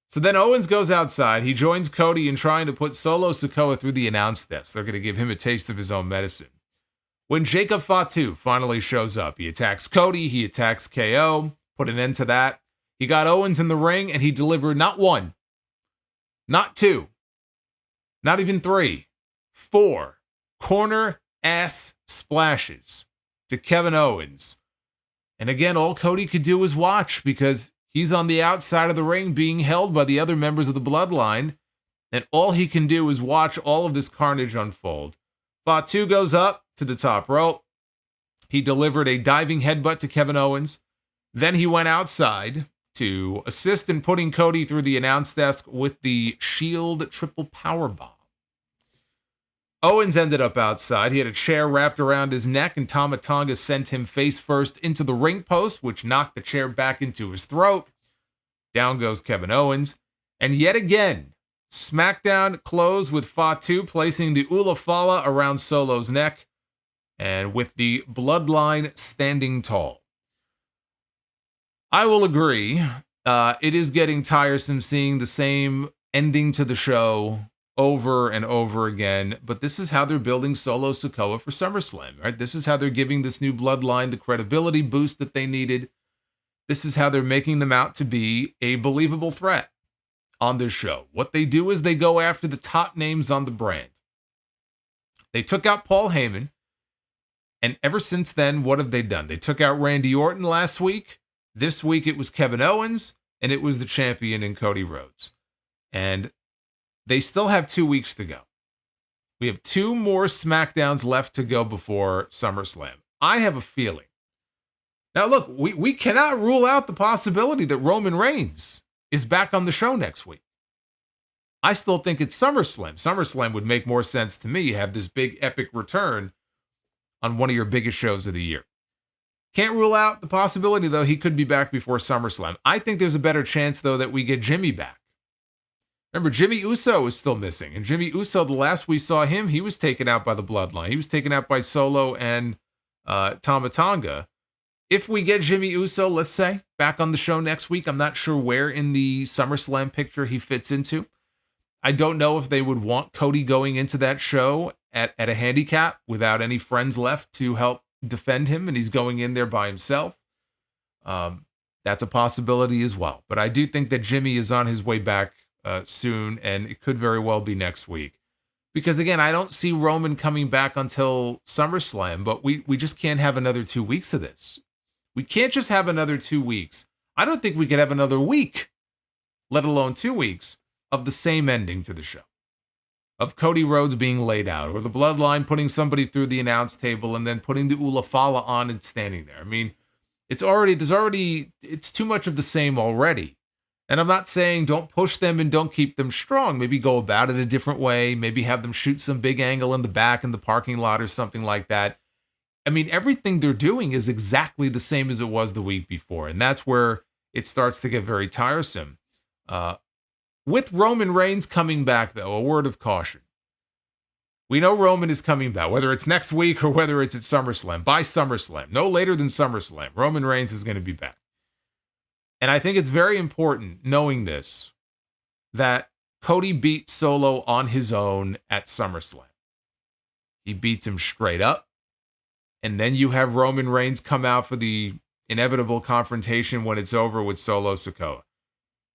So then Owens goes outside. He joins Cody in trying to put Solo Sikoa through the announce desk. They're going to give him a taste of his own medicine. When Jacob Fatu finally shows up, he attacks Cody, he attacks KO, put an end to that. He got Owens in the ring, and he delivered not 1, not 2, not even 3, 4 corner ass splashes to Kevin Owens. And again, all Cody could do was watch because he's on the outside of the ring being held by the other members of the Bloodline, and all he can do is watch all of this carnage unfold. Fatu goes up to the top rope. He delivered a diving headbutt to Kevin Owens. Then he went outside to assist in putting Cody through the announce desk with the Shield triple powerbomb. Owens ended up outside. He had a chair wrapped around his neck, and Tama Tonga sent him face first into the ring post, which knocked the chair back into his throat. Down goes Kevin Owens. And yet again, SmackDown closed with Fatu placing the Ula Fala around Solo's neck, and with the Bloodline standing tall. I will agree. It is getting tiresome seeing the same ending to the show over and over again, but this is how they're building Solo Sikoa for SummerSlam, right? This is how they're giving this new Bloodline the credibility boost that they needed. This is how they're making them out to be a believable threat on this show. What they do is they go after the top names on the brand. They took out Paul Heyman, and ever since then, what have they done? They took out Randy Orton last week. This week it was Kevin Owens, and it was the champion in Cody Rhodes. And they still have 2 weeks to go. We have 2 more SmackDowns left to go before SummerSlam. I have a feeling. Now look, we cannot rule out the possibility that Roman Reigns is back on the show next week. I still think it's SummerSlam. SummerSlam would make more sense to me. You have this big epic return on one of your biggest shows of the year. Can't rule out the possibility, though, he could be back before SummerSlam. I think there's a better chance, though, that we get Jimmy back. Remember, Jimmy Uso is still missing. And Jimmy Uso, the last we saw him, he was taken out by the Bloodline. He was taken out by Solo and Tama Tonga. If we get Jimmy Uso, let's say, back on the show next week, I'm not sure where in the SummerSlam picture he fits into. I don't know if they would want Cody going into that show at a handicap without any friends left to help defend him, and he's going in there by himself. That's a possibility as well. But I do think that Jimmy is on his way back soon, and it could very well be next week. Because again, I don't see Roman coming back until SummerSlam, but we just can't have another 2 weeks of this. We can't just have another 2 weeks. I don't think we could have another week, let alone 2 weeks, of the same ending to the show. Of Cody Rhodes being laid out, or the Bloodline putting somebody through the announce table and then putting the Ula Fala on and standing there. I mean, it's too much of the same already. And I'm not saying don't push them and don't keep them strong. Maybe go about it a different way. Maybe have them shoot some big angle in the back in the parking lot or something like that. I mean, everything they're doing is exactly the same as it was the week before. And that's where it starts to get very tiresome. With Roman Reigns coming back, though, a word of caution. We know Roman is coming back, whether it's next week or whether it's at SummerSlam. By SummerSlam, no later than SummerSlam, Roman Reigns is going to be back. And I think it's very important, knowing this, that Cody beat Solo on his own at SummerSlam. He beats him straight up. And then you have Roman Reigns come out for the inevitable confrontation when it's over with Solo Sikoa.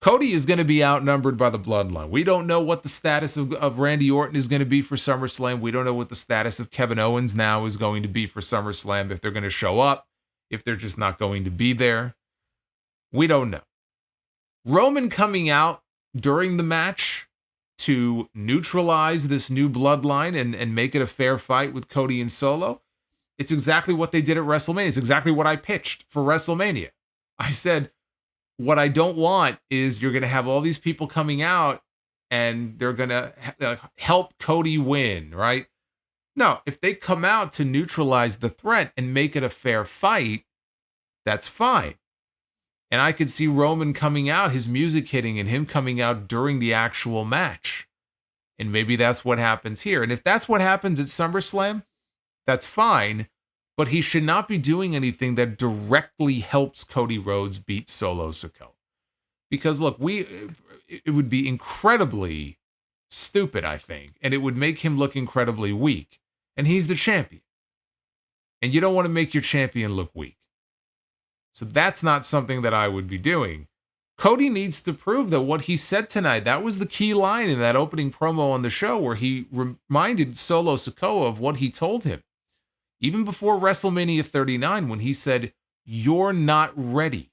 Cody is going to be outnumbered by the Bloodline. We don't know what the status of Randy Orton is going to be for SummerSlam. We don't know what the status of Kevin Owens now is going to be for SummerSlam, if they're going to show up, if they're just not going to be there. We don't know. Roman coming out during the match to neutralize this new Bloodline and make it a fair fight with Cody and Solo, it's exactly what they did at WrestleMania. It's exactly what I pitched for WrestleMania. I said, what I don't want is you're going to have all these people coming out and they're going to help Cody win, right? No, if they come out to neutralize the threat and make it a fair fight, that's fine. And I could see Roman coming out, his music hitting, and him coming out during the actual match. And maybe that's what happens here. And if that's what happens at SummerSlam, that's fine. But he should not be doing anything that directly helps Cody Rhodes beat Solo Sikoa. Because look, it would be incredibly stupid, I think, and it would make him look incredibly weak. And he's the champion. And you don't want to make your champion look weak. So that's not something that I would be doing. Cody needs to prove that what he said tonight, that was the key line in that opening promo on the show where he reminded Solo Sikoa of what he told him. Even before WrestleMania 39, when he said, "You're not ready.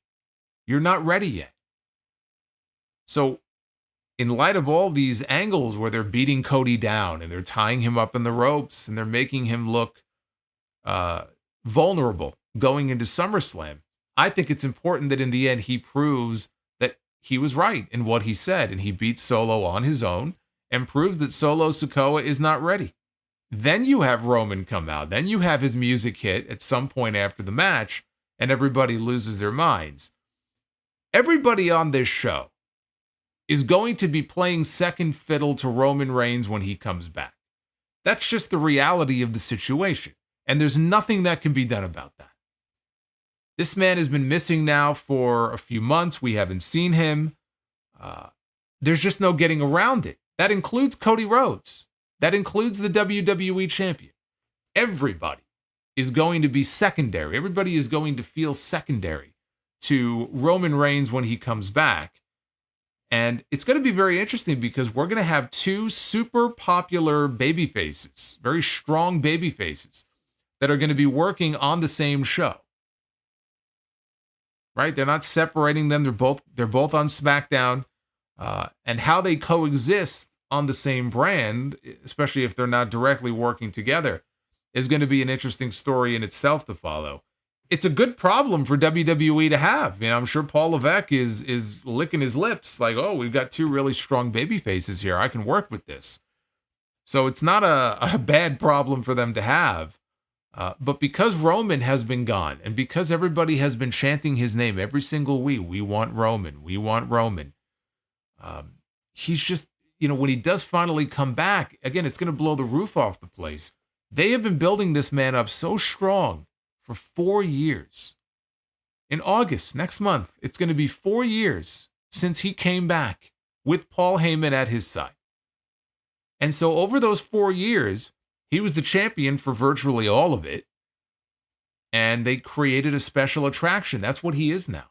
You're not ready yet." So in light of all these angles where they're beating Cody down and they're tying him up in the ropes and they're making him look vulnerable going into SummerSlam, I think it's important that in the end he proves that he was right in what he said, and he beats Solo on his own and proves that Solo Sikoa is not ready. Then you have Roman come out. Then you have his music hit at some point after the match, and everybody loses their minds. Everybody on this show is going to be playing second fiddle to Roman Reigns when he comes back. That's just the reality of the situation, and there's nothing that can be done about that. This man has been missing now for a few months. We haven't seen him. There's just no getting around it. That includes Cody Rhodes. That includes the WWE champion. Everybody is going to be secondary. Everybody is going to feel secondary to Roman Reigns when he comes back. And it's going to be very interesting because we're going to have two super popular baby faces, very strong baby faces, that are going to be working on the same show. Right? They're not separating them. They're both on SmackDown. And how they coexist on the same brand, especially if they're not directly working together, is going to be an interesting story in itself to follow. It's a good problem for WWE to have. You know, I'm sure Paul Levesque is licking his lips like, oh, we've got two really strong baby faces here. I can work with this. So it's not a bad problem for them to have. But because Roman has been gone, and because everybody has been chanting his name every single week, we want Roman, we want Roman. He's just, when he does finally come back, again, it's going to blow the roof off the place. They have been building this man up so strong for 4 years. In August, next month, it's going to be 4 years since he came back with Paul Heyman at his side. And so over those 4 years, he was the champion for virtually all of it. And they created a special attraction. That's what he is now.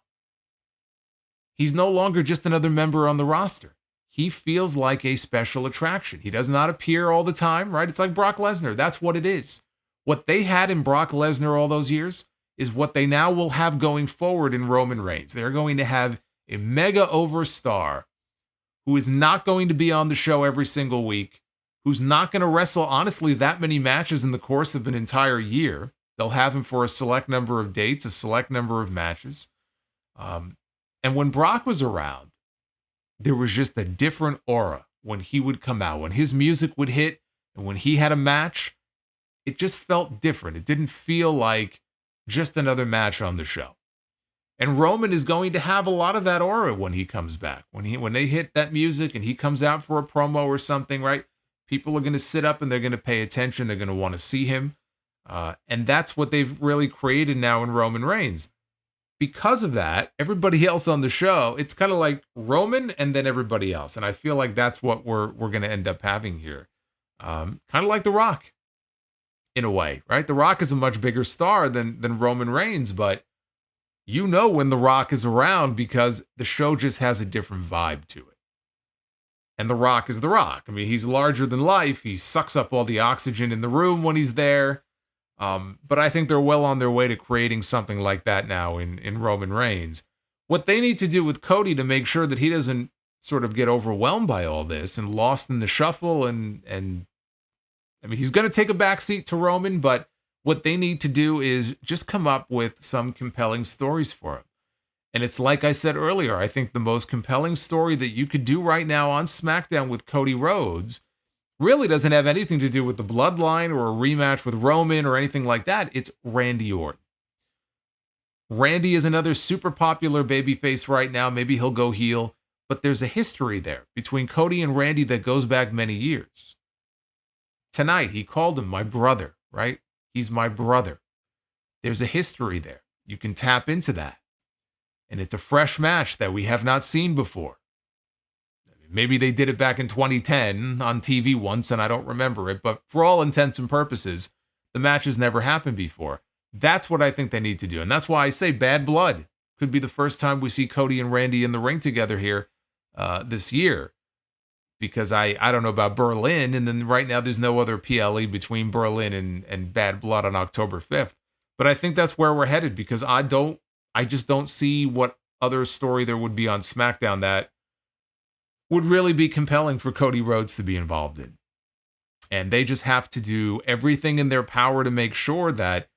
He's no longer just another member on the roster. He feels like a special attraction. He does not appear all the time, right? It's like Brock Lesnar. That's what it is. What they had in Brock Lesnar all those years is what they now will have going forward in Roman Reigns. They're going to have a mega overstar who is not going to be on the show every single week, who's not going to wrestle, honestly, that many matches in the course of an entire year. They'll have him for a select number of dates, a select number of matches. And when Brock was around, there was just a different aura when he would come out. When his music would hit and when he had a match, it just felt different. It didn't feel like just another match on the show. And Roman is going to have a lot of that aura when he comes back. When they hit that music and he comes out for a promo or something, right? People are going to sit up and they're going to pay attention. They're going to want to see him. And that's what they've really created now in Roman Reigns. Because of that, everybody else on the show, it's kind of like Roman and then everybody else. And I feel like that's what we're going to end up having here. Kind of like The Rock, in a way, right? The Rock is a much bigger star than Roman Reigns, but you know when The Rock is around because the show just has a different vibe to it. And The Rock is The Rock. I mean, he's larger than life. He sucks up all the oxygen in the room when he's there. But I think they're well on their way to creating something like that now in Roman Reigns. What they need to do with Cody to make sure that he doesn't sort of get overwhelmed by all this and lost in the shuffle and I mean, he's going to take a backseat to Roman, but what they need to do is just come up with some compelling stories for him. And it's like I said earlier, I think the most compelling story that you could do right now on SmackDown with Cody Rhodes really doesn't have anything to do with the Bloodline or a rematch with Roman or anything like that. It's Randy Orton. Randy is another super popular babyface right now. Maybe he'll go heel, but there's a history there between Cody and Randy that goes back many years. Tonight, he called him my brother, right? He's my brother. There's a history there. You can tap into that. And it's a fresh match that we have not seen before. Maybe they did it back in 2010 on TV once and I don't remember it, but for all intents and purposes, the match has never happened before. That's what I think they need to do. And that's why I say Bad Blood could be the first time we see Cody and Randy in the ring together here this year. Because I don't know about Berlin, and then right now there's no other PLE between Berlin and Bad Blood on October 5th. But I think that's where we're headed because I just don't see what other story there would be on SmackDown that would really be compelling for Cody Rhodes to be involved in. And they just have to do everything in their power to make sure that,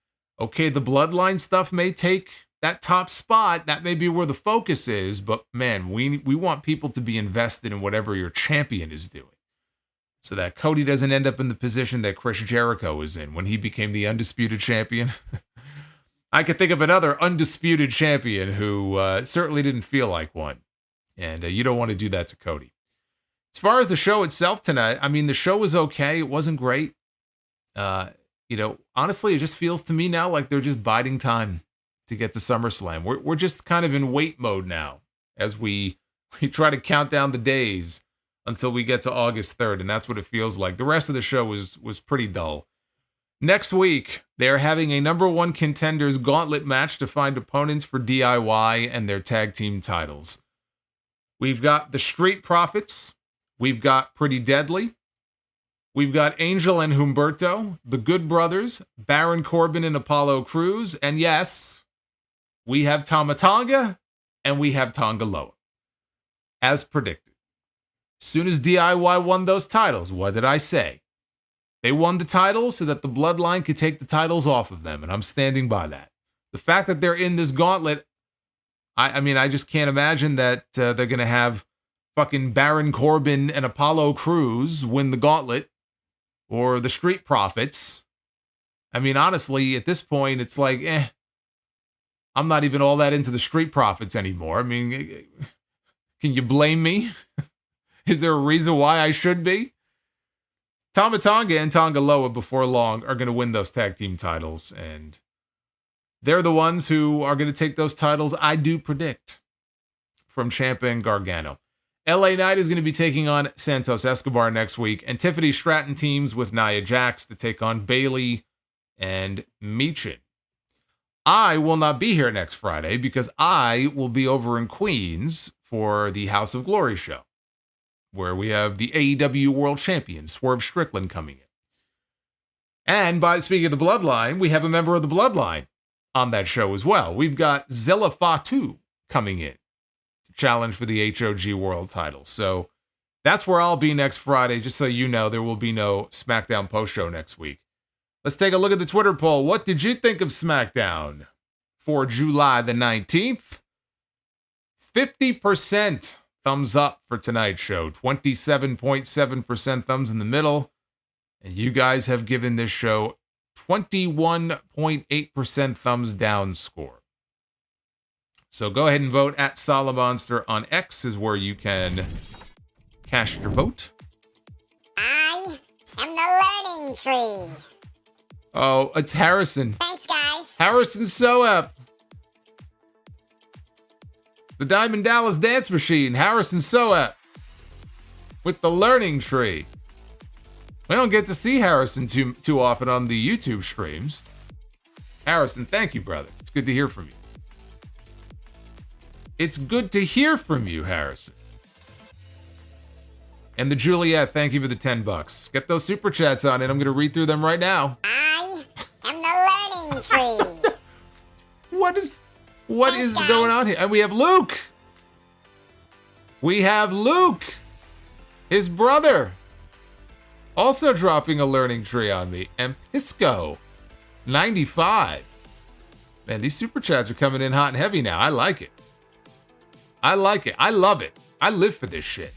okay, the Bloodline stuff may take that top spot, that may be where the focus is, but man, we want people to be invested in whatever your champion is doing. So that Cody doesn't end up in the position that Chris Jericho was in when he became the Undisputed Champion. I could think of another Undisputed Champion who certainly didn't feel like one. And you don't want to do that to Cody. As far as the show itself tonight, I mean, the show was okay. It wasn't great. Honestly, it just feels to me now like they're just biding time to get to SummerSlam. We're just kind of in wait mode now as we try to count down the days until we get to August 3rd, and that's what it feels like. The rest of the show was pretty dull. Next week, they're having a number one contenders gauntlet match to find opponents for DIY and their tag team titles. We've got the Street Profits. We've got Pretty Deadly. We've got Angel and Humberto, the Good Brothers, Baron Corbin and Apollo Crews, and yes, we have Tama Tonga, and we have Tonga Loa. As predicted. As soon as DIY won those titles, what did I say? They won the titles so that the Bloodline could take the titles off of them, and I'm standing by that. The fact that they're in this gauntlet, I just can't imagine that they're going to have fucking Baron Corbin and Apollo Crews win the gauntlet, or the Street Profits. I mean, honestly, at this point, it's like, I'm not even all that into the Street Profits anymore. I mean, can you blame me? Is there a reason why I should be? Tama Tonga and Tonga Loa before long are going to win those tag team titles, and they're the ones who are going to take those titles, I do predict, from Ciampa and Gargano. LA Knight is going to be taking on Santos Escobar next week, and Tiffany Stratton teams with Nia Jax to take on Bayley and Michin. I will not be here next Friday because I will be over in Queens for the House of Glory show, where we have the AEW World Champion, Swerve Strickland, coming in. And speaking of the Bloodline, we have a member of the Bloodline on that show as well. We've got Zilla Fatu coming in to challenge for the HOG World title. So that's where I'll be next Friday. Just so you know, there will be no SmackDown post show next week. Let's take a look at the Twitter poll. What did you think of SmackDown for July the 19th? 50% thumbs up for tonight's show. 27.7% thumbs in the middle. And you guys have given this show 21.8% thumbs down score. So go ahead and vote at Solomonster on X is where you can cast your vote. I am the learning tree. Oh, it's Harrison. Thanks, guys. Harrison Soap. The Diamond Dallas Dance Machine. Harrison Soap. With the learning tree. We don't get to see Harrison too often on the YouTube streams. Harrison, thank you, brother. It's good to hear from you. It's good to hear from you, Harrison. And the Juliet, thank you for the $10. Get those super chats on, and I'm going to read through them right now. I am the learning tree. What is going on here? And we have Luke. We have Luke, his brother, also dropping a learning tree on me. And Pisco, 95. Man, these super chats are coming in hot and heavy now. I like it. I like it. I love it. I live for this shit.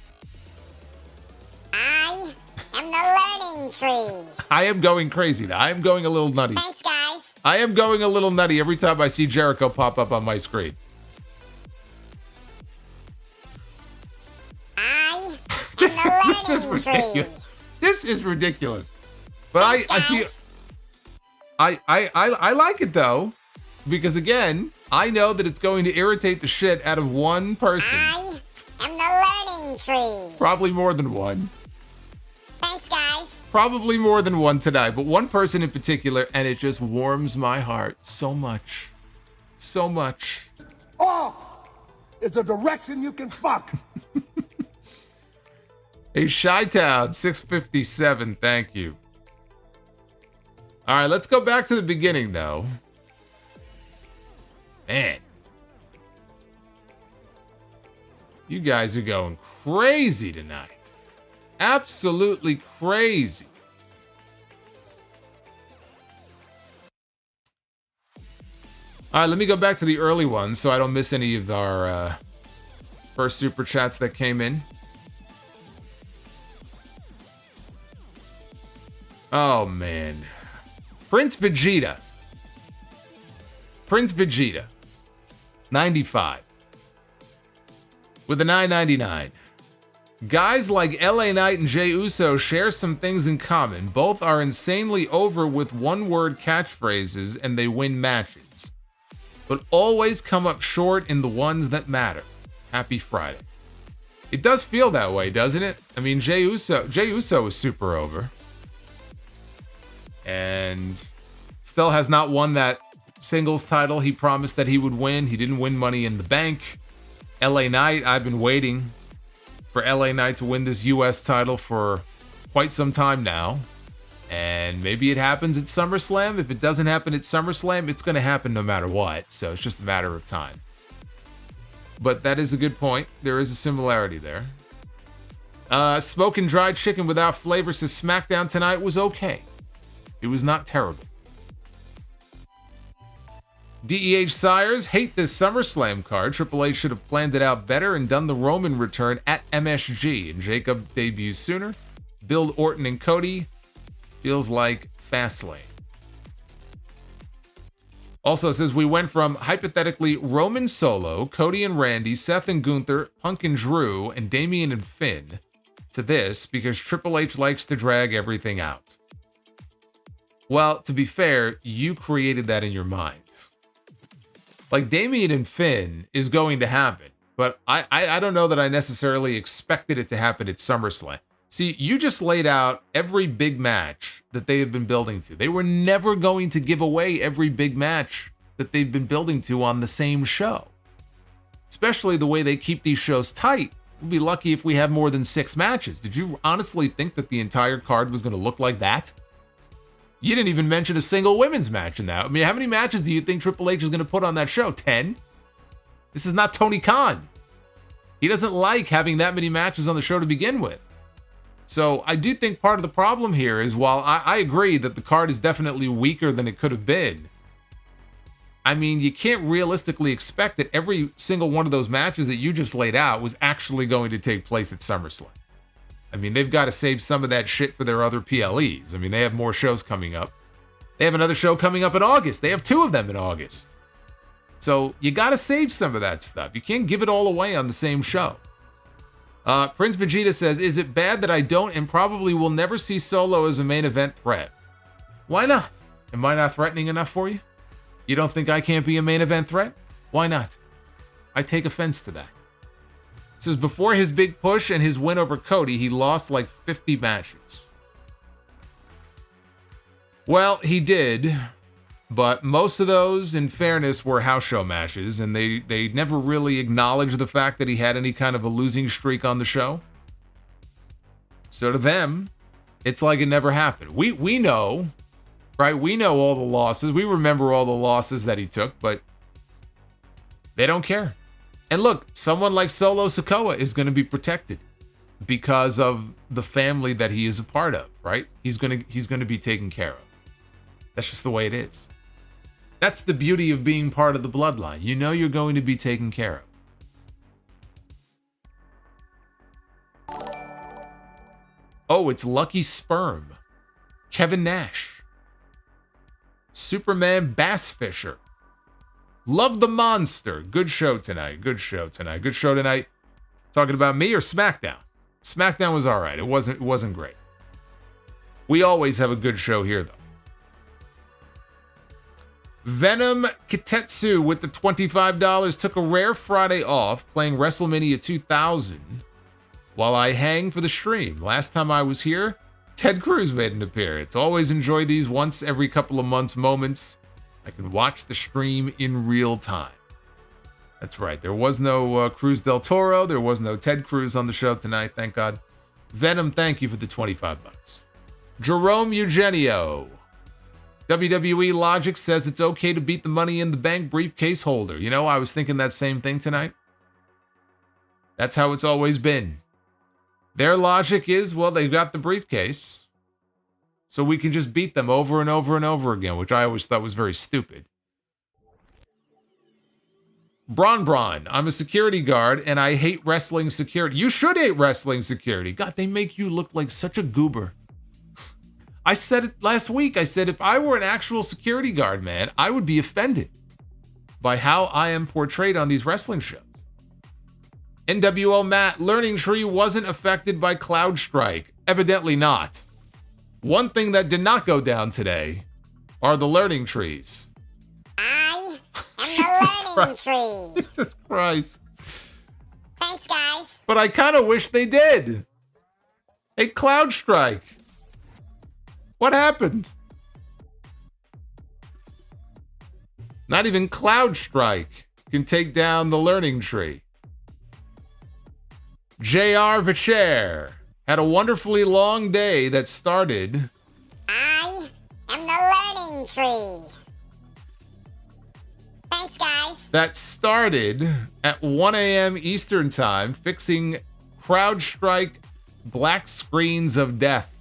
I am the learning tree. I am going crazy now. I am going a little nutty. Thanks, guys. I am going a little nutty every time I see Jericho pop up on my screen. I am the learning tree. This is ridiculous. But I see. I like it though, because again, I know that it's going to irritate the shit out of one person. I am the learning tree. Probably more than one. Thanks, guys. Probably more than one tonight, but one person in particular, and it just warms my heart so much. So much. Off is a direction you can fuck. Hey, Chi-Town, 657, thank you. All right, let's go back to the beginning, though. Man. You guys are going crazy tonight. Absolutely crazy. All right, let me go back to the early ones so I don't miss any of our first super chats that came in. Oh, man. Prince Vegeta. Prince Vegeta. 95. With a 9.99. Guys like LA Knight and Jey Uso share some things in common. Both are insanely over with one-word catchphrases and they win matches. But always come up short in the ones that matter. Happy Friday. It does feel that way, doesn't it? I mean, Jey Uso is super over. And still has not won that singles title he promised that he would win. He didn't win Money in the Bank. LA Knight, I've been waiting for LA Knight to win this US title for quite some time now. And maybe it happens at SummerSlam. If it doesn't happen at SummerSlam, it's going to happen no matter what. So it's just a matter of time. But that is a good point. There is a similarity there. Smoking dried chicken without flavor says SmackDown tonight was okay. It was not terrible. DEH Sires hate this SummerSlam card. Triple H should have planned it out better and done the Roman return at MSG. And Jacob debuts sooner. Build Orton and Cody feels like Fastlane. Also it says we went from hypothetically Roman Solo, Cody and Randy, Seth and Gunther, Punk and Drew, and Damian and Finn to this because Triple H likes to drag everything out. Well, to be fair, you created that in your mind. Like Damian and Finn is going to happen, but I don't know that I necessarily expected it to happen at SummerSlam. See, you just laid out every big match that they have been building to. They were never going to give away every big match that they've been building to on the same show. Especially the way they keep these shows tight. We'll be lucky if we have more than 6 matches. Did you honestly think that the entire card was going to look like that? You didn't even mention a single women's match in that. I mean, how many matches do you think Triple H is going to put on that show? 10? This is not Tony Khan. He doesn't like having that many matches on the show to begin with. So I do think part of the problem here is while I agree that the card is definitely weaker than it could have been, I mean, you can't realistically expect that every single one of those matches that you just laid out was actually going to take place at SummerSlam. I mean, they've got to save some of that shit for their other PLEs. I mean, they have more shows coming up. They have another show coming up in August. They have 2 of them in August. So you got to save some of that stuff. You can't give it all away on the same show. Prince Vegeta says, is it bad that I don't and probably will never see Solo as a main event threat? Why not? Am I not threatening enough for you? You don't think I can't be a main event threat? Why not? I take offense to that. It says, before his big push and his win over Cody, he lost like 50 matches. Well, he did, but most of those, in fairness, were house show matches, and they never really acknowledged the fact that he had any kind of a losing streak on the show. So to them, it's like it never happened. We know, right? We know all the losses. We remember all the losses that he took, but they don't care. And look, someone like Solo Sikoa is going to be protected because of the family that he is a part of, right? He's going to be taken care of. That's just the way it is. That's the beauty of being part of the bloodline. You know you're going to be taken care of. Oh, it's Lucky Sperm. Kevin Nash. Superman Bass Fisher. Love the Monster. Good show tonight. Good show tonight. Good show tonight. Talking about me or SmackDown? SmackDown was all right. It wasn't great. We always have a good show here, though. Venom Kitetsu with the $25 took a rare Friday off playing WrestleMania 2000 while I hang for the stream. Last time I was here, Ted Cruz made an appearance. Always enjoy these once every couple of months moments. I can watch the stream in real time. That's right. There was no Cruz del Toro. There was no Ted Cruz on the show tonight. Thank God. Venom, thank you for the $25. Jerome Eugenio. WWE Logic says it's okay to beat the Money in the Bank briefcase holder. You know, I was thinking that same thing tonight. That's how it's always been. Their logic is, well, they've got the briefcase, so we can just beat them over and over and over again, which I always thought was very stupid. Braun, I'm a security guard, and I hate wrestling security. You should hate wrestling security. God, they make you look like such a goober. I said it last week. I said if I were an actual security guard, man, I would be offended by how I am portrayed on these wrestling shows. NWO Matt, Learning Tree wasn't affected by Cloud Strike. Evidently not. One thing that did not go down today are the learning trees. I am the learning tree. Jesus Christ. Thanks, guys. But I kind of wish they did. Hey, Cloud Strike. What happened? Not even Cloud Strike can take down the learning tree. J.R. Vicher had a wonderfully long day that started. I am the learning tree. Thanks, guys. That started at 1 a.m. Eastern Time, fixing CrowdStrike black screens of death.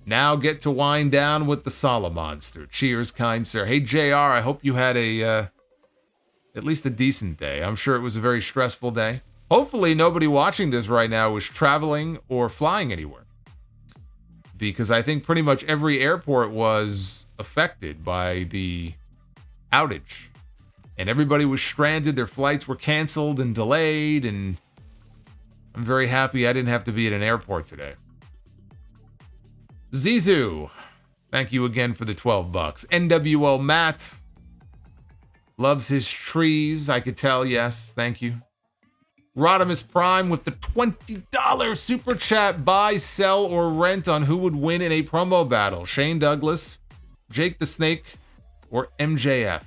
Now get to wind down with the Solomonster. Cheers, kind sir. Hey, JR, I hope you had at least a decent day. I'm sure it was a very stressful day. Hopefully nobody watching this right now was traveling or flying anywhere, because I think pretty much every airport was affected by the outage, and everybody was stranded. Their flights were canceled and delayed, and I'm very happy I didn't have to be at an airport today. Zizu, thank you again for the $12. NWO Matt loves his trees. I could tell. Yes, thank you. Rodimus Prime with the $20 super chat. Buy, sell, or rent on who would win in a promo battle: Shane Douglas, Jake the Snake, or MJF.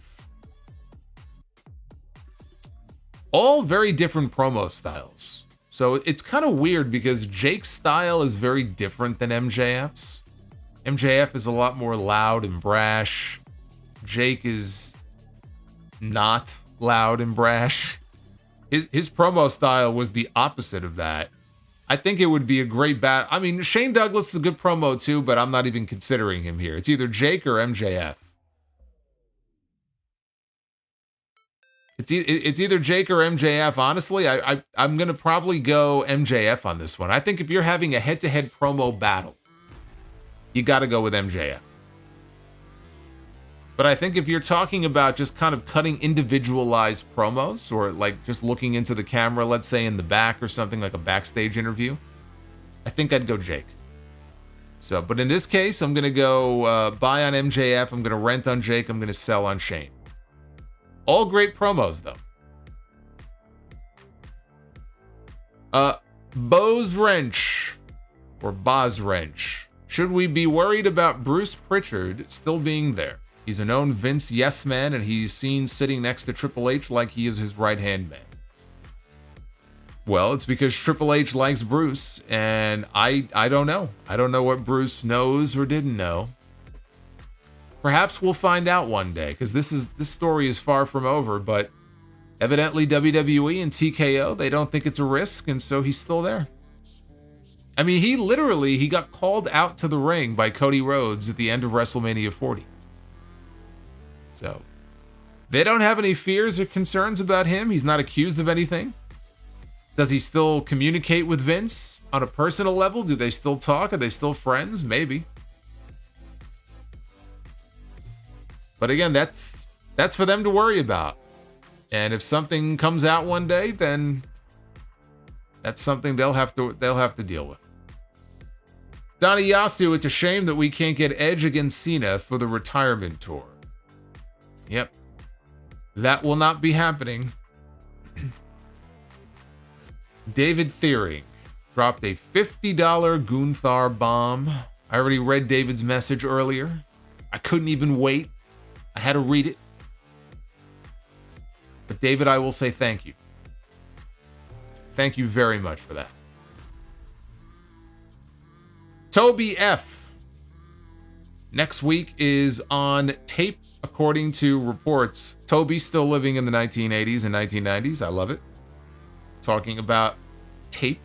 All very different promo styles. So it's kind of weird because Jake's style is very different than MJF's. MJF is a lot more loud and brash. Jake is not loud and brash. His promo style was the opposite of that. I think it would be a great battle. I mean, Shane Douglas is a good promo too, but I'm not even considering him here. It's either Jake or MJF. It's either Jake or MJF. Honestly, I'm going to probably go MJF on this one. I think if you're having a head-to-head promo battle, you got to go with MJF. But I think if you're talking about just kind of cutting individualized promos or like just looking into the camera, let's say in the back or something like a backstage interview, I think I'd go Jake. So, but in this case, I'm going to go buy on MJF. I'm going to rent on Jake. I'm going to sell on Shane. All great promos, though. Boz Wrench or Boz Wrench. Should we be worried about Bruce Pritchard still being there? He's a known Vince yes man, and he's seen sitting next to Triple H like he is his right-hand man. Well, it's because Triple H likes Bruce, and I don't know. I don't know what Bruce knows or didn't know. Perhaps we'll find out one day, because this story is far from over, but evidently WWE and TKO, they don't think it's a risk, and so he's still there. I mean, he got called out to the ring by Cody Rhodes at the end of WrestleMania 40. So, they don't have any fears or concerns about him. He's not accused of anything. Does he still communicate with Vince on a personal level? Do they still talk? Are they still friends? Maybe. But again, that's for them to worry about. And if something comes out one day, then that's something they'll have to deal with. Donnie Yasu, it's a shame that we can't get Edge against Cena for the retirement tour. Yep. That will not be happening. David Thiering dropped a $50 Gunther bomb. I already read David's message earlier. I couldn't even wait. I had to read it. But David, I will say thank you. Thank you very much for that. Toby F. Next week is on tape, according to reports. Toby's still living in the 1980s and 1990s. I love it. Talking about tape.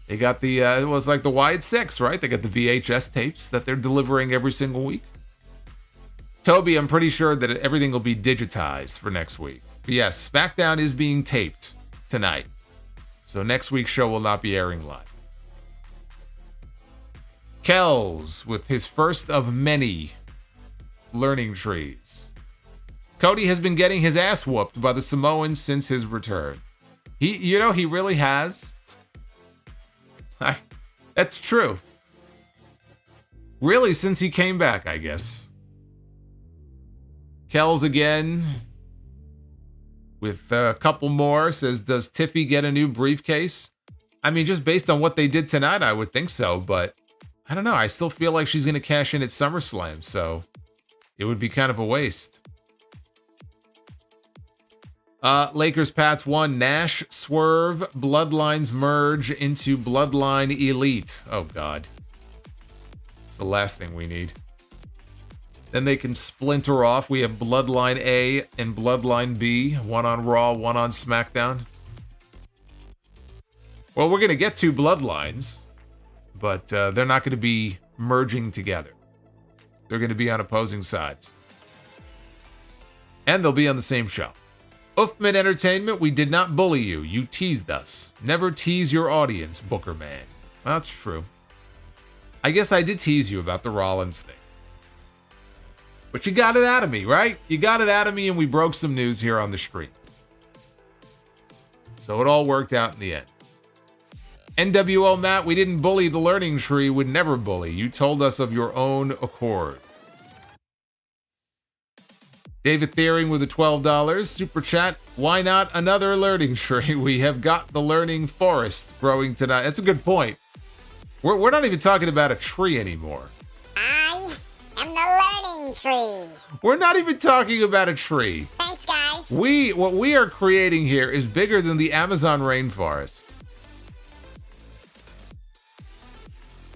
They got the, it was like the Wyatt 6, right? They got the VHS tapes that they're delivering every single week. Toby, I'm pretty sure that everything will be digitized for next week. But yes, SmackDown is being taped tonight. So next week's show will not be airing live. Kells with his first of many learning trees. Cody has been getting his ass whooped by the Samoans since his return. He really has. That's true. Really, since he came back, I guess. Kells again with a couple more says, does Tiffy get a new briefcase? I mean, just based on what they did tonight, I would think so, but I don't know. I still feel like she's going to cash in at SummerSlam, so it would be kind of a waste. Lakers Pats 1. Nash, Swerve, Bloodlines merge into Bloodline Elite. Oh, God. It's the last thing we need. Then they can splinter off. We have Bloodline A and Bloodline B. One on Raw, one on SmackDown. Well, we're going to get two Bloodlines, but they're not going to be merging together. They're going to be on opposing sides. And they'll be on the same show. Uffman Entertainment, we did not bully you. You teased us. Never tease your audience, Booker Man. Well, that's true. I guess I did tease you about the Rollins thing. But you got it out of me, right? You got it out of me and we broke some news here on the stream. So it all worked out in the end. NWO Matt, we didn't bully the learning tree, would never bully. You told us of your own accord. David Thiering with a $12 super chat. Why not another learning tree? We have got the learning forest growing tonight. That's a good point. We're not even talking about a tree anymore. I am the learning tree. We're not even talking about a tree. Thanks, guys. What we are creating here is bigger than the Amazon rainforest.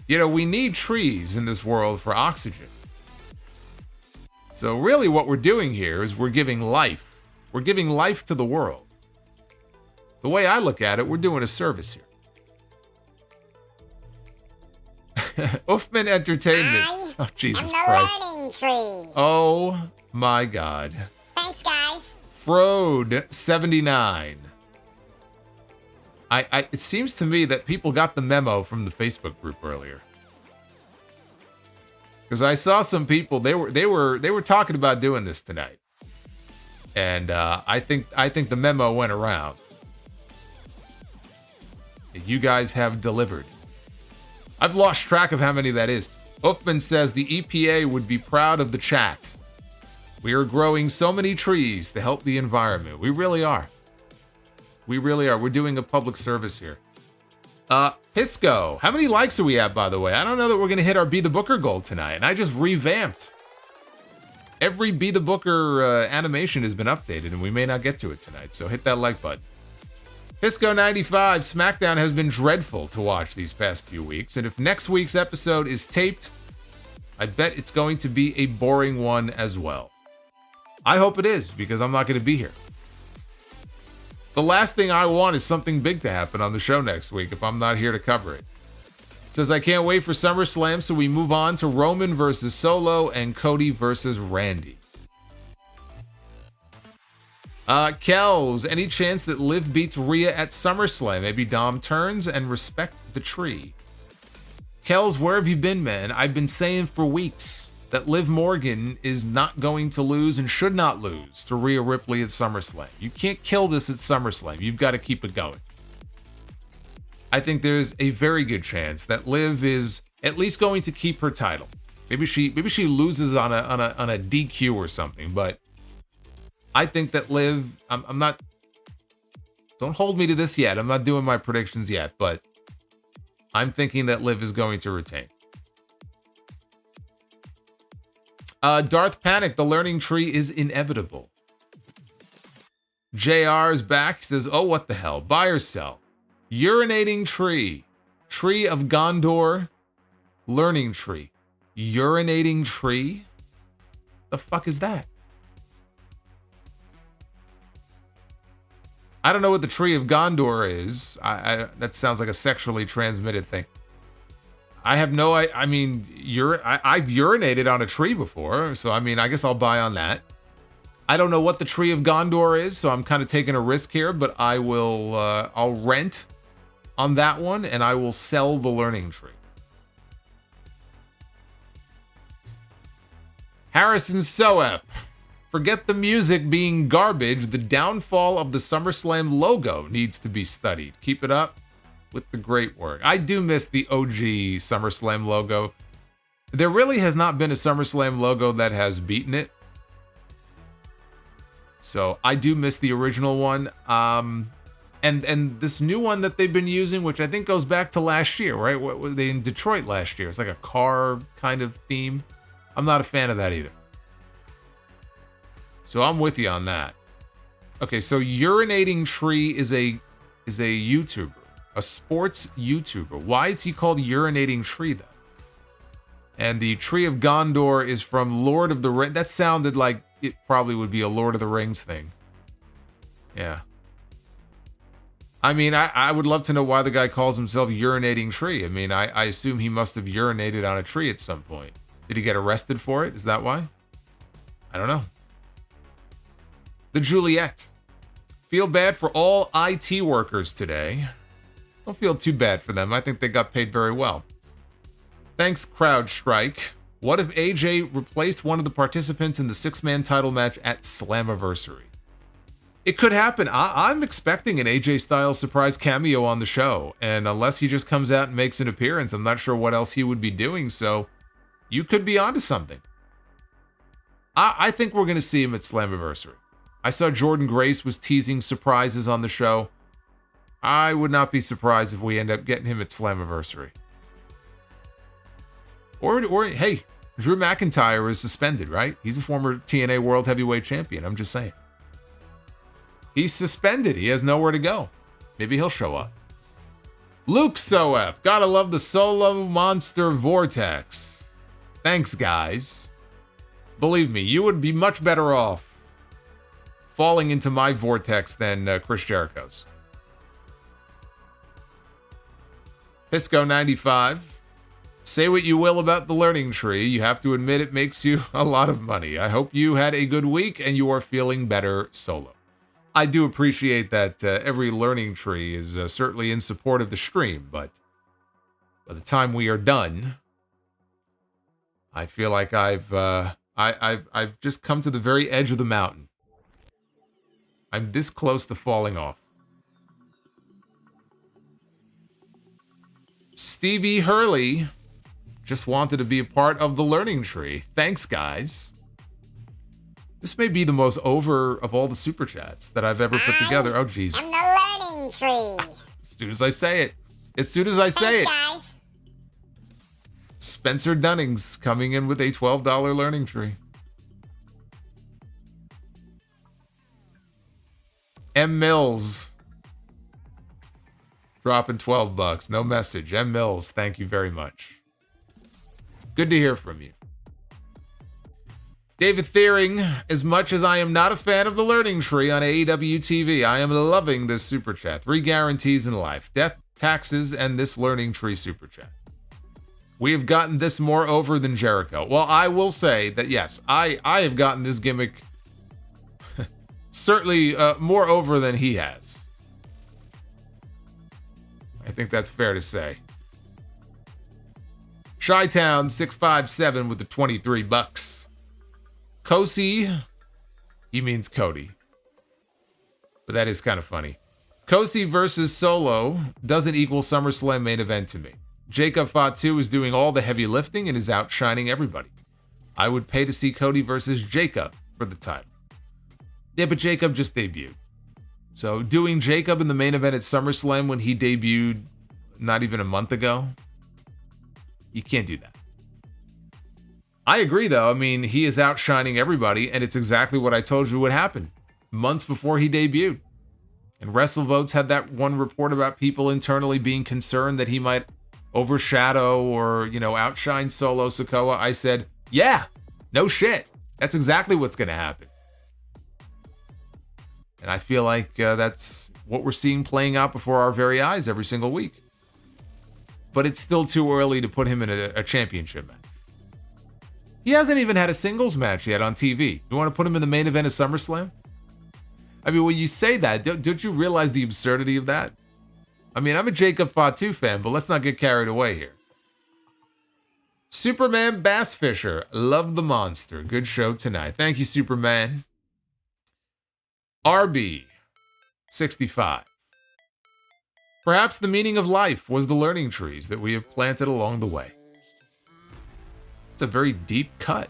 You know, we need trees in this world for oxygen. So really what we're doing here is we're giving life. We're giving life to the world. The way I look at it, we're doing a service here. Uffman Entertainment. Oh, Jesus Christ. Learning tree. Oh, my God. Thanks, guys. Frode 79. It seems to me that people got the memo from the Facebook group earlier. Because I saw some people, they were talking about doing this tonight. And I think the memo went around. You guys have delivered. I've lost track of how many that is. Uffman says the EPA would be proud of the chat. We are growing so many trees to help the environment. We really are. We really are. We're doing a public service here. Pisco. How many likes are we at, by the way? I don't know that we're going to hit our Be the Booker goal tonight. And I just revamped. Every Be the Booker animation has been updated, and we may not get to it tonight. So hit that like button. Pisco95. SmackDown has been dreadful to watch these past few weeks. And if next week's episode is taped, I bet it's going to be a boring one as well. I hope it is, because I'm not going to be here. The last thing I want is something big to happen on the show next week if I'm not here to cover it. Says, I can't wait for SummerSlam, so we move on to Roman versus Solo and Cody versus Randy. Kells, any chance that Liv beats Rhea at SummerSlam? Maybe Dom turns and respect the tree. Kells, where have you been, man? I've been saying for weeks that Liv Morgan is not going to lose and should not lose to Rhea Ripley at SummerSlam. You can't kill this at SummerSlam. You've got to keep it going. I think there's a very good chance that Liv is at least going to keep her title. Maybe she loses on a DQ or something, but I think that Liv, I'm not, don't hold me to this yet. I'm not doing my predictions yet, but I'm thinking that Liv is going to retain. Darth Panic, the learning tree is inevitable. JR is back. He says, oh, what the hell? Buy or sell? Urinating tree. Tree of Gondor. Learning tree. Urinating tree? The fuck is that? I don't know what the tree of Gondor is. That sounds like a sexually transmitted thing. I have no, I mean, I've urinated on a tree before, so I mean, I guess I'll buy on that. I don't know what the tree of Gondor is, so I'm kind of taking a risk here, but I will, I'll rent on that one, and I will sell the learning tree. Harrison Soep. Forget the music being garbage. The downfall of the SummerSlam logo needs to be studied. Keep it up with the great work. I do miss the OG SummerSlam logo. There really has not been a SummerSlam logo that has beaten it. So I do miss the original one. And this new one that they've been using, which I think goes back to last year, right? What were they in Detroit last year? It's like a car kind of theme. I'm not a fan of that either. So I'm with you on that. Okay, so Urinating Tree is a YouTuber. A sports YouTuber. Why is he called Urinating Tree, though? And the Tree of Gondor is from Lord of the Rings. That sounded like it probably would be a Lord of the Rings thing. Yeah. I mean, I would love to know why the guy calls himself Urinating Tree. I mean, I assume he must have urinated on a tree at some point. Did he get arrested for it? Is that why? I don't know. The Juliet. Feel bad for all IT workers today. Don't feel too bad for them. I think they got paid very well. Thanks, CrowdStrike. What if AJ replaced one of the participants in the 6-man title match at Slammiversary? It could happen. I'm expecting an AJ-style surprise cameo on the show. And unless he just comes out and makes an appearance, I'm not sure what else he would be doing. So you could be onto something. I think we're going to see him at Slammiversary. I saw Jordan Grace was teasing surprises on the show. I would not be surprised if we end up getting him at Slammiversary. Or hey, Drew McIntyre is suspended, right? He's a former TNA World Heavyweight Champion. I'm just saying. He's suspended. He has nowhere to go. Maybe he'll show up. Luke Soep. Gotta love the Solomonster Vortex. Thanks, guys. Believe me, you would be much better off falling into my vortex than Chris Jericho's. Pisco95. Say what you will about the learning tree. You have to admit it makes you a lot of money. I hope you had a good week and you are feeling better solo. I do appreciate that every learning tree is certainly in support of the stream, but by the time we are done, I feel like I've just come to the very edge of the mountain. I'm this close to falling off. Stevie Hurley just wanted to be a part of the learning tree. Thanks, guys. This may be the most over of all the super chats that I've ever put together. Oh, jeez. I'm the learning tree. As soon as I say it. As soon as I say it. Thanks, guys. Spencer Dunning's coming in with a $12 learning tree. M. Mills. Dropping $12. No message. M. Mills, thank you very much. Good to hear from you. David Thiering, as much as I am not a fan of the learning tree on AEW TV, I am loving this super chat. 3 guarantees in life: death, taxes, and this learning tree super chat. We have gotten this more over than Jericho. Well, I will say that yes, I have gotten this gimmick certainly more over than he has. I think that's fair to say. Chi-Town 657 with the $23. Kosi, he means Cody. But that is kind of funny. Kosi versus Solo doesn't equal SummerSlam main event to me. Jacob Fatu is doing all the heavy lifting and is outshining everybody. I would pay to see Cody versus Jacob for the title. Yeah, but Jacob just debuted. So doing Jacob in the main event at SummerSlam when he debuted not even a month ago, you can't do that. I agree, though. I mean, he is outshining everybody, and it's exactly what I told you would happen months before he debuted. And WrestleVotes had that one report about people internally being concerned that he might overshadow or, outshine Solo Sikoa. I said, yeah, no shit. That's exactly what's going to happen. And I feel like that's what we're seeing playing out before our very eyes every single week. But it's still too early to put him in a championship match. He hasn't even had a singles match yet on TV. You want to put him in the main event of SummerSlam? I mean, when you say that, don't you realize the absurdity of that? I mean, I'm a Jacob Fatu fan, but let's not get carried away here. Superman Bassfisher, love the monster. Good show tonight. Thank you, Superman. RB 65. Perhaps the meaning of life was the learning trees that we have planted along the way. It's a very deep cut.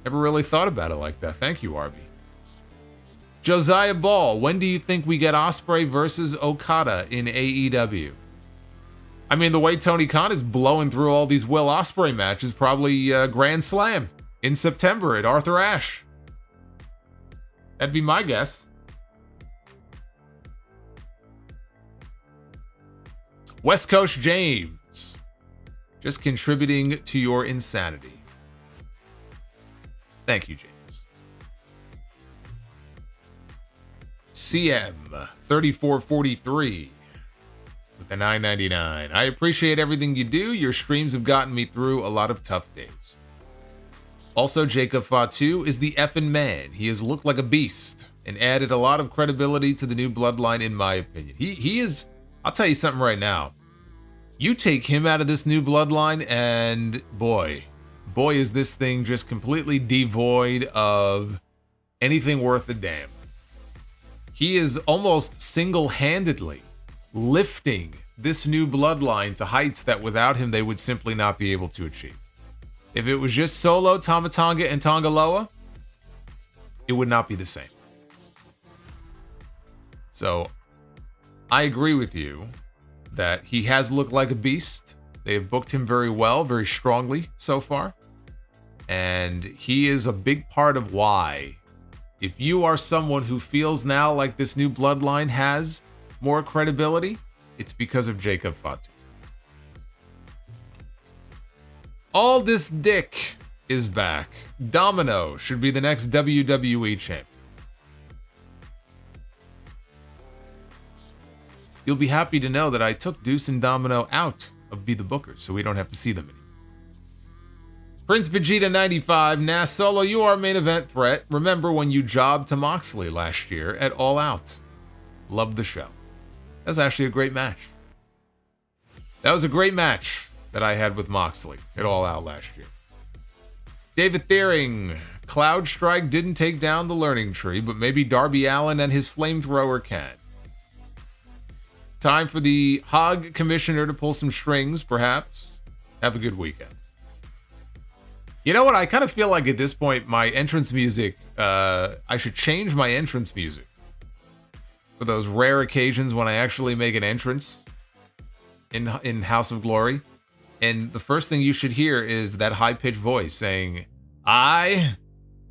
Never really thought about it like that. Thank you, RB. Josiah Ball, when do you think we get Ospreay versus Okada in AEW? I mean, the way Tony Khan is blowing through all these Will Ospreay matches, probably Grand Slam in September at Arthur Ashe. That'd be my guess. West Coast James, just contributing to your insanity. Thank you, James. CM 3443 with the $9.99. I appreciate everything you do. Your streams have gotten me through a lot of tough days. Also, Jacob Fatu is the effing man. He has looked like a beast and added a lot of credibility to the new Bloodline, in my opinion. He is, I'll tell you something right now. You take him out of this new Bloodline and boy is this thing just completely devoid of anything worth a damn. He is almost single-handedly lifting this new Bloodline to heights that without him they would simply not be able to achieve. If it was just Solo, Tama Tonga, and Tonga Loa, it would not be the same. So, I agree with you that he has looked like a beast. They have booked him very well, very strongly so far. And he is a big part of why, if you are someone who feels now like this new Bloodline has more credibility, it's because of Jacob Fatu. All this dick is back. Domino should be the next WWE champ. You'll be happy to know that I took Deuce and Domino out of Be the Bookers, so we don't have to see them anymore. Prince Vegeta 95, Nash Solo, you are main event threat. Remember when you jobbed to Moxley last year at All Out? Loved the show. That was actually a great match. That was a great match. that I had with Moxley at All Out last year. David Thiering, Cloud Strike didn't take down the learning tree, but maybe Darby Allin and his flamethrower can. Time for the Hog Commissioner to pull some strings, perhaps. Have a good weekend. You know what? I kind of feel like at this point, my entrance music, I should change my entrance music for those rare occasions when I actually make an entrance in House of Glory. And the first thing you should hear is that high-pitched voice saying, "I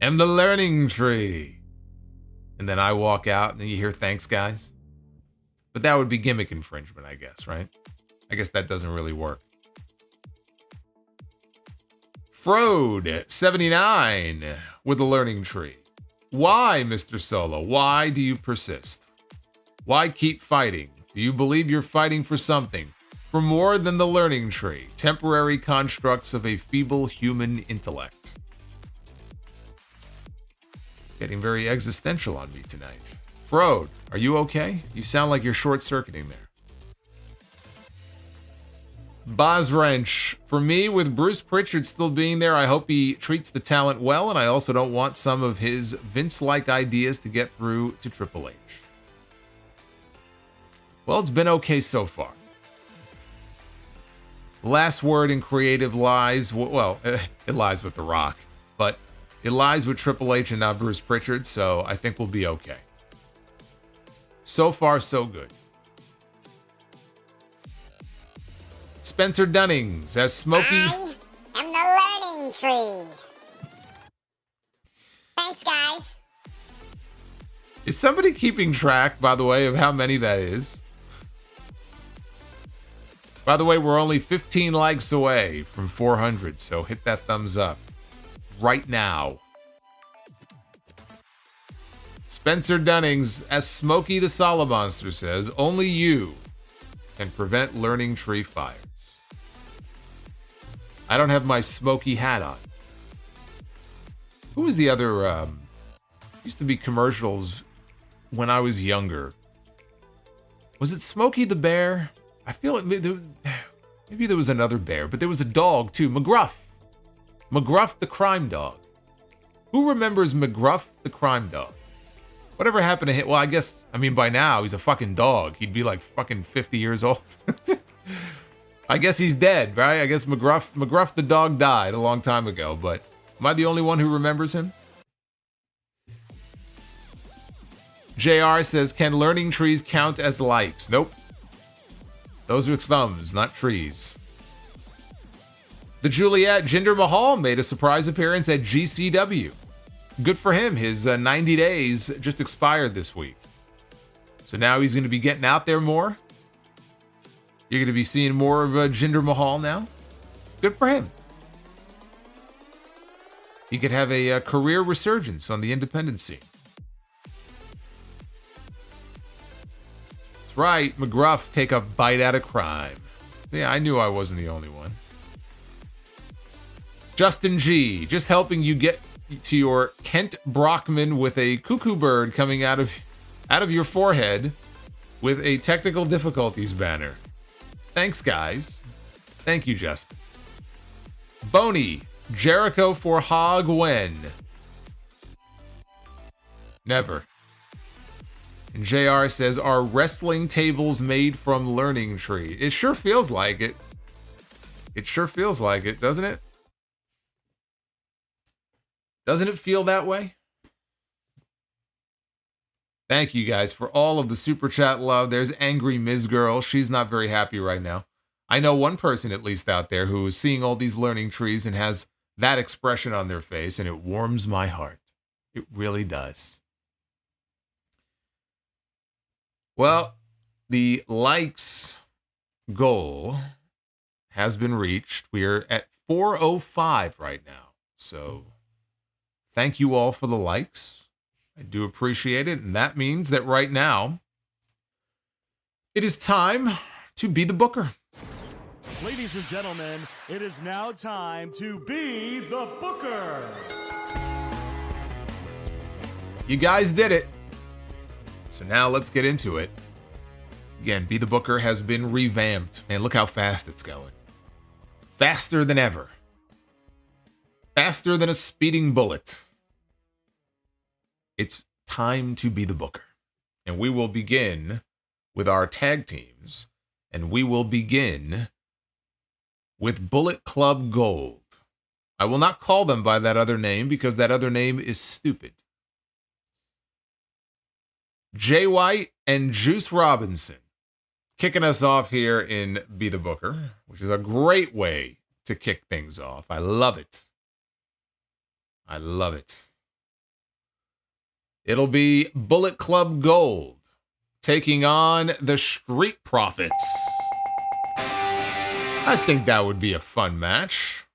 am the learning tree." And then I walk out and then you hear, "Thanks, guys." But that would be gimmick infringement, I guess, right? I guess that doesn't really work. Frode, 79, with the learning tree. Why, Mr. Solo? Why do you persist? Why keep fighting? Do you believe you're fighting for something? For more than the learning tree, temporary constructs of a feeble human intellect. Getting very existential on me tonight. Frode, are you okay? You sound like you're short-circuiting there. Boz Wrench, for me, with Bruce Pritchard still being there, I hope he treats the talent well, and I also don't want some of his Vince-like ideas to get through to Triple H. Well, it's been okay so far. Last word in creative lies, well, it lies with The Rock, but it lies with Triple H and not Bruce Pritchard, so I think we'll be okay. So far, so good. Spencer Dunnings as Smokey. I am the learning tree. Thanks, guys. Is somebody keeping track, by the way, of how many that is? By the way, we're only 15 likes away from 400, so hit that thumbs up right now. Spencer Dunnings as Smokey the Solomonster says, only you can prevent learning tree fires. I don't have my Smokey hat on. Who was the other, used to be commercials when I was younger. Was it Smokey the Bear? I feel like maybe there was another bear, but there was a dog too. McGruff. McGruff the crime dog. Who remembers McGruff the crime dog? Whatever happened to him? Well, I mean, by now, he's a fucking dog. He'd be like fucking 50 years old. I guess he's dead, right? I guess McGruff the dog died a long time ago, but am I the only one who remembers him? JR says, can learning trees count as likes? Nope. Those are thumbs, not trees. The Juliet, Jinder Mahal made a surprise appearance at GCW. Good for him. His 90 days just expired this week. So now he's going to be getting out there more. You're going to be seeing more of Jinder Mahal now. Good for him. He could have a career resurgence on the independent scene. That's right. McGruff, take a bite out of crime. Yeah, I knew I wasn't the only one. Justin G, just helping you get to your Kent Brockman with a cuckoo bird coming out of your forehead with a technical difficulties banner. Thanks, guys. Thank you, Justin. Boney, Jericho for Hog when? Never. And JR says, are wrestling tables made from learning tree? It sure feels like it. It sure feels like it, doesn't it? Doesn't it feel that way? Thank you guys for all of the super chat love. There's Angry Ms. Girl. She's not very happy right now. I know one person at least out there who is seeing all these learning trees and has that expression on their face, and it warms my heart. It really does. Well, the likes goal has been reached. We're at 405 right now. So thank you all for the likes. I do appreciate it. And that means that right now, it is time to be the booker. Ladies and gentlemen, it is now time to be the booker. You guys did it. So now let's get into it. Again, Be the Booker has been revamped. Man, look how fast it's going. faster than ever. Faster than a speeding bullet. It's time to be the booker. And we will begin with our tag teams. And we will begin with Bullet Club Gold. I will not call them by that other name because that other name is stupid. Jay White and Juice Robinson kicking us off here in Be the Booker, which is a great way to kick things off. I love it. I love it. It'll be Bullet Club Gold taking on the Street Profits. I think that would be a fun match.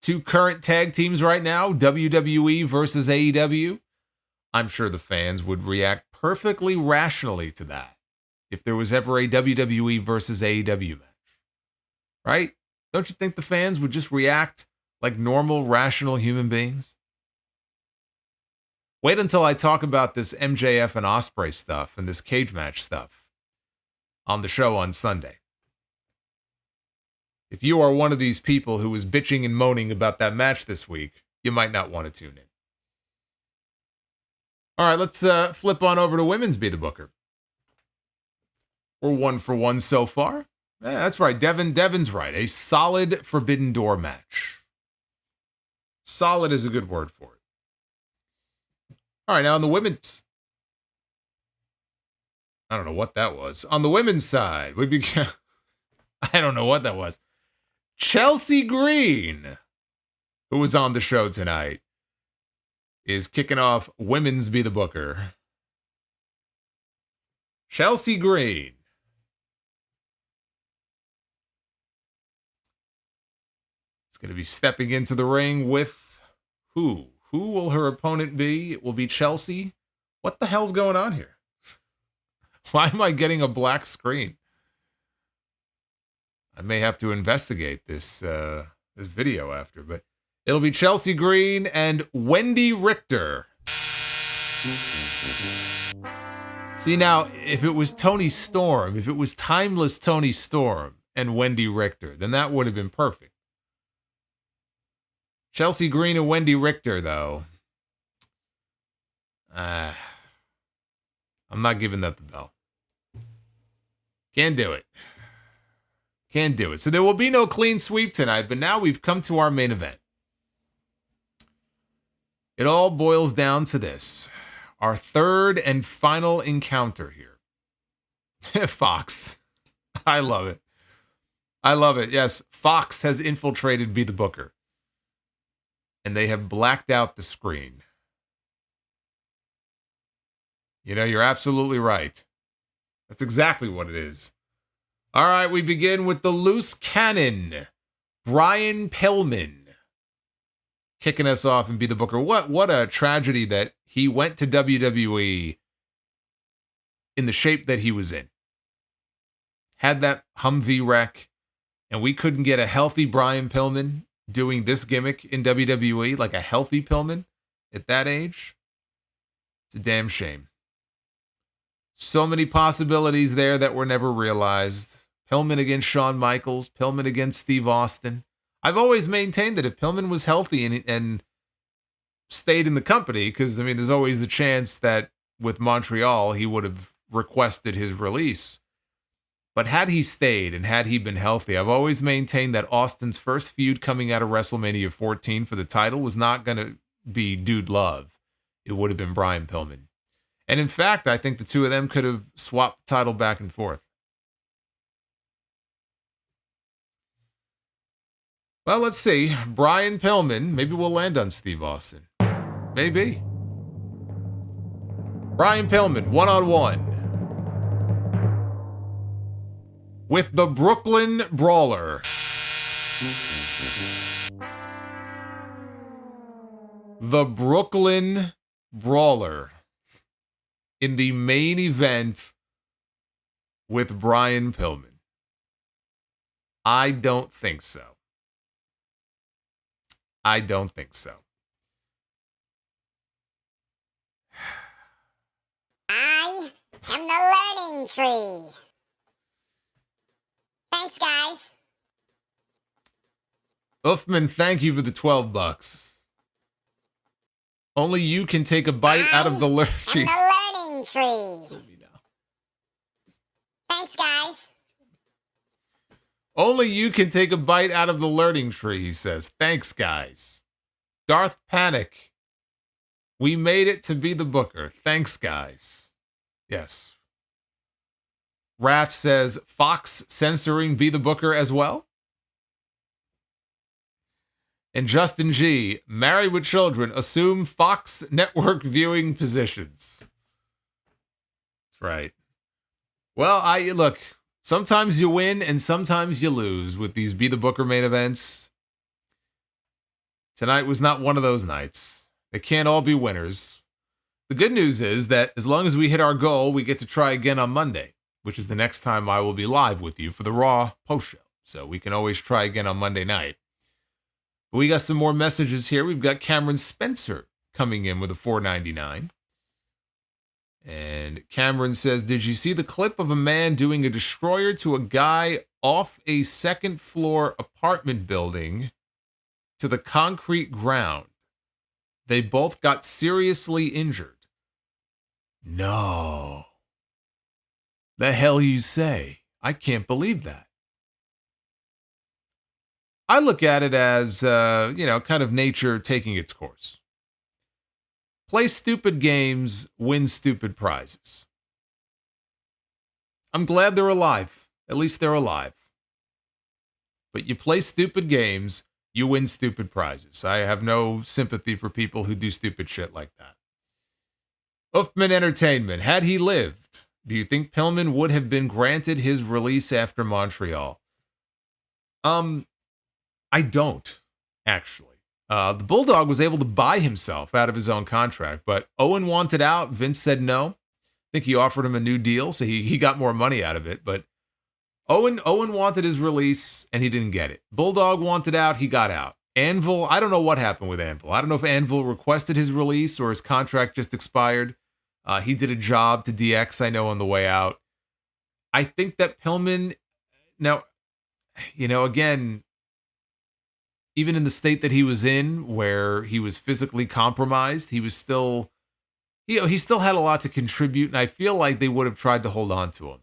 Two current tag teams right now, WWE versus AEW. I'm sure the fans would react perfectly rationally to that if there was ever a WWE versus AEW match. Right? Don't you think the fans would just react like normal, rational human beings? Wait until I talk about this MJF and Ospreay stuff and this cage match stuff on the show on Sunday. If you are one of these people who is bitching and moaning about that match this week, you might not want to tune in. All right, let's flip on over to Women's Be the Booker. We're 1 for 1 so far. Yeah, that's right. Devin's right. A solid Forbidden Door match. Solid is a good word for it. All right, now on the women's... I don't know what that was. On the women's side, we began... I don't know what that was. Chelsea Green, who was on the show tonight, is kicking off Women's Be the Booker. Chelsea Green. It's going to be stepping into the ring with who? Who will her opponent be? It will be Chelsea. What the hell's going on here? Why am I getting a black screen? I may have to investigate this this video after, but it'll be Chelsea Green and Wendy Richter. See, now, if it was Toni Storm, if it was timeless Toni Storm and Wendy Richter, then that would have been perfect. Chelsea Green and Wendy Richter, though. I'm not giving that the bell. Can't do it. Can't do it. So there will be no clean sweep tonight, but now we've come to our main event. It all boils down to this. Our third and final encounter here. Fox. I love it. I love it. Yes, Fox has infiltrated Be the Booker. And they have blacked out the screen. You know, you're absolutely right. That's exactly what it is. All right, we begin with the loose cannon, Bryan Pillman, kicking us off and Be the Booker. What a tragedy that he went to WWE in the shape that he was in. Had that Humvee wreck, and we couldn't get a healthy Bryan Pillman doing this gimmick in WWE, like a healthy Pillman at that age. It's a damn shame. So many possibilities there that were never realized. Pillman against Shawn Michaels, Pillman against Steve Austin. I've always maintained that if Pillman was healthy and stayed in the company, because, I mean, there's always the chance that with Montreal, he would have requested his release. But had he stayed and had he been healthy, I've always maintained that Austin's first feud coming out of WrestleMania 14 for the title was not going to be Dude Love. It would have been Bryan Pillman. And in fact, I think the two of them could have swapped the title back and forth. Well, let's see. Bryan Pillman. Maybe we'll land on Steve Austin. Maybe. Bryan Pillman, one-on-one. With the Brooklyn Brawler. The Brooklyn Brawler. In the main event with Bryan Pillman. I don't think so. I don't think so. I am the learning tree. Thanks, guys. Uffman, thank you for the $12. Only you can take a bite out of the I'm learning. the learning tree. Thanks, guys. Only you can take a bite out of the learning tree, he says. Thanks, guys. Darth Panic. We made it to be the booker. Thanks, guys. Yes. Raph says, Fox censoring Be the Booker as well? And Justin G, married with children, assume Fox network viewing positions. That's right. Well, look, sometimes you win and sometimes you lose with these Be the Booker main events. Tonight was not one of those nights. They can't all be winners. The good news is that as long as we hit our goal, we get to try again on Monday, which is the next time I will be live with you for the Raw post show. So we can always try again on Monday night. We got some more messages here. We've got Cameron Spencer coming in with a $4.99. And Cameron says, did you see the clip of a man doing a destroyer to a guy off a second floor apartment building to the concrete ground? They both got seriously injured. No. The hell you say? I can't believe that. I look at it as, kind of nature taking its course. Play stupid games, win stupid prizes. I'm glad they're alive. At least they're alive. But you play stupid games, you win stupid prizes. I have no sympathy for people who do stupid shit like that. Uffman Entertainment. Had he lived, do you think Pillman would have been granted his release after Montreal? I don't, actually. The Bulldog was able to buy himself out of his own contract, but Owen wanted out. Vince said no. I think he offered him a new deal, so he got more money out of it. But Owen wanted his release, and he didn't get it. Bulldog wanted out. He got out. Anvil, I don't know what happened with Anvil. I don't know if Anvil requested his release or his contract just expired. He did a job to DX, I know, on the way out. I think that Pillman, now, again, even in the state that he was in, where he was physically compromised, he was still, he still had a lot to contribute, and I feel like they would have tried to hold on to him.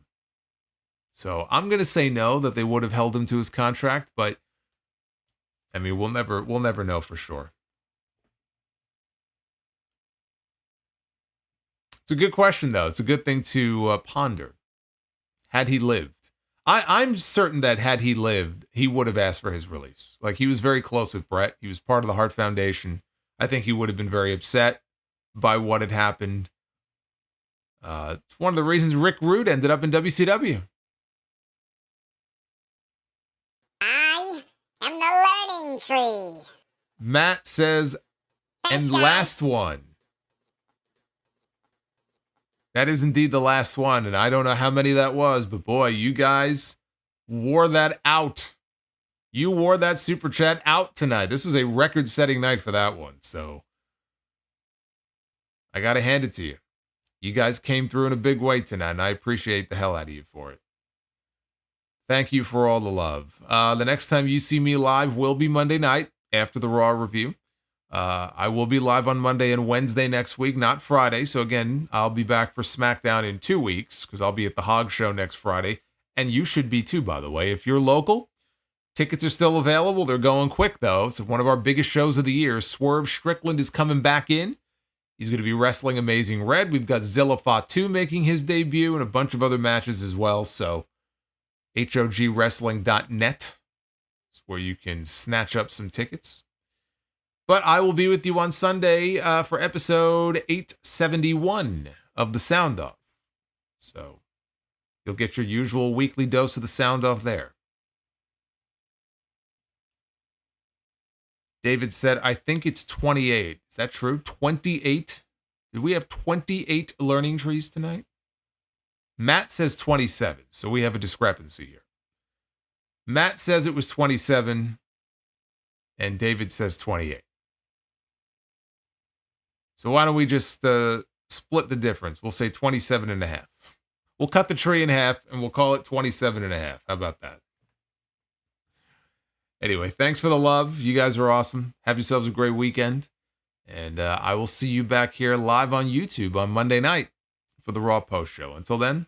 So I'm going to say no, that they would have held him to his contract, but I mean, we'll never know for sure. It's a good question, though. It's a good thing to ponder. Had he lived? I'm certain that had he lived, he would have asked for his release. Like, he was very close with Brett. He was part of the Hart Foundation. I think he would have been very upset by what had happened. It's one of the reasons Rick Rude ended up in WCW. I am the learning tree. Matt says, Thanks, and guys. last one. That is indeed the last one, and I don't know how many that was, but boy, you guys wore that out. You wore that super chat out tonight. This was a record-setting night for that one, so I got to hand it to you. You guys came through in a big way tonight, and I appreciate the hell out of you for it. Thank you for all the love. The next time you see me live will be Monday night after the Raw review. I will be live on Monday and Wednesday next week, not Friday. So again, I'll be back for SmackDown in 2 weeks because I'll be at the Hog Show next Friday. And you should be too, by the way. If you're local, tickets are still available. They're going quick, though. It's one of our biggest shows of the year. Swerve Strickland is coming back in. He's going to be wrestling Amazing Red. We've got Zilla Fatu making his debut and a bunch of other matches as well. So HOGwrestling.net is where you can snatch up some tickets. But I will be with you on Sunday for episode 871 of The Sound Off. So you'll get your usual weekly dose of The Sound Off there. David said, I think it's 28. Is that true? 28? Did we have 28 learning trees tonight? Matt says 27, so we have a discrepancy here. Matt says it was 27, and David says 28. So why don't we just split the difference? We'll say 27 and a half. We'll cut the tree in half, and we'll call it 27 and a half. How about that? Anyway, thanks for the love. You guys are awesome. Have yourselves a great weekend. And I will see you back here live on YouTube on Monday night for the Raw post show. Until then,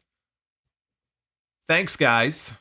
thanks, guys.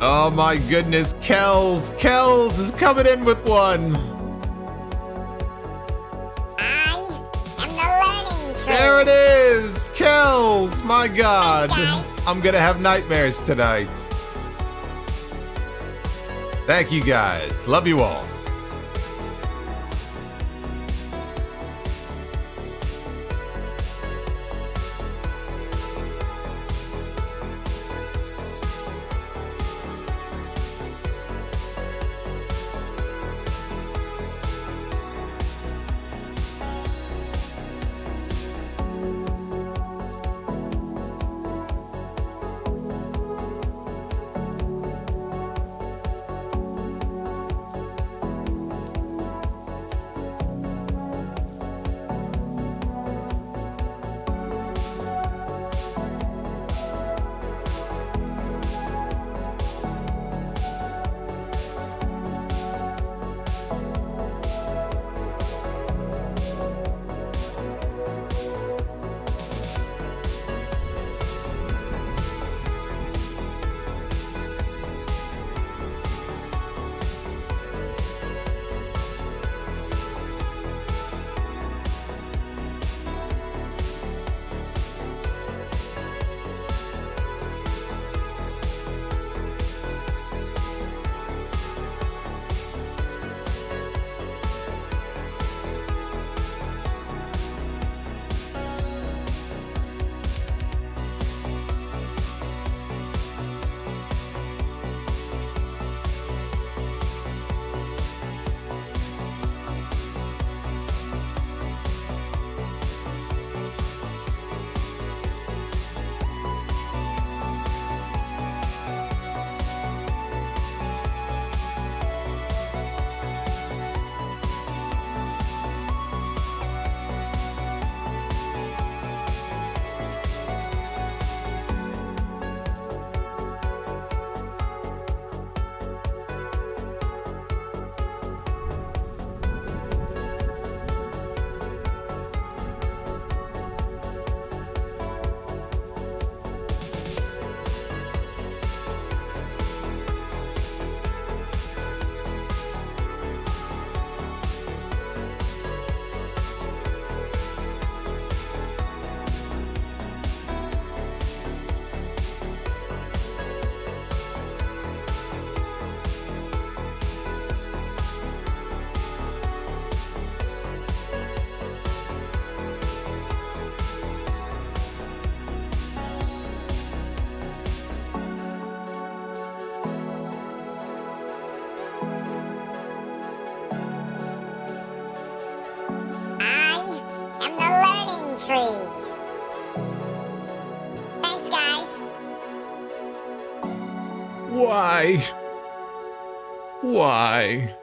Oh my goodness, Kells is coming in with one. I am the learning tree. There it is, Kells, my God. Thanks, guys. I'm gonna have nightmares tonight. Thank you guys, love you all. tree. Thanks, guys. Why? Why?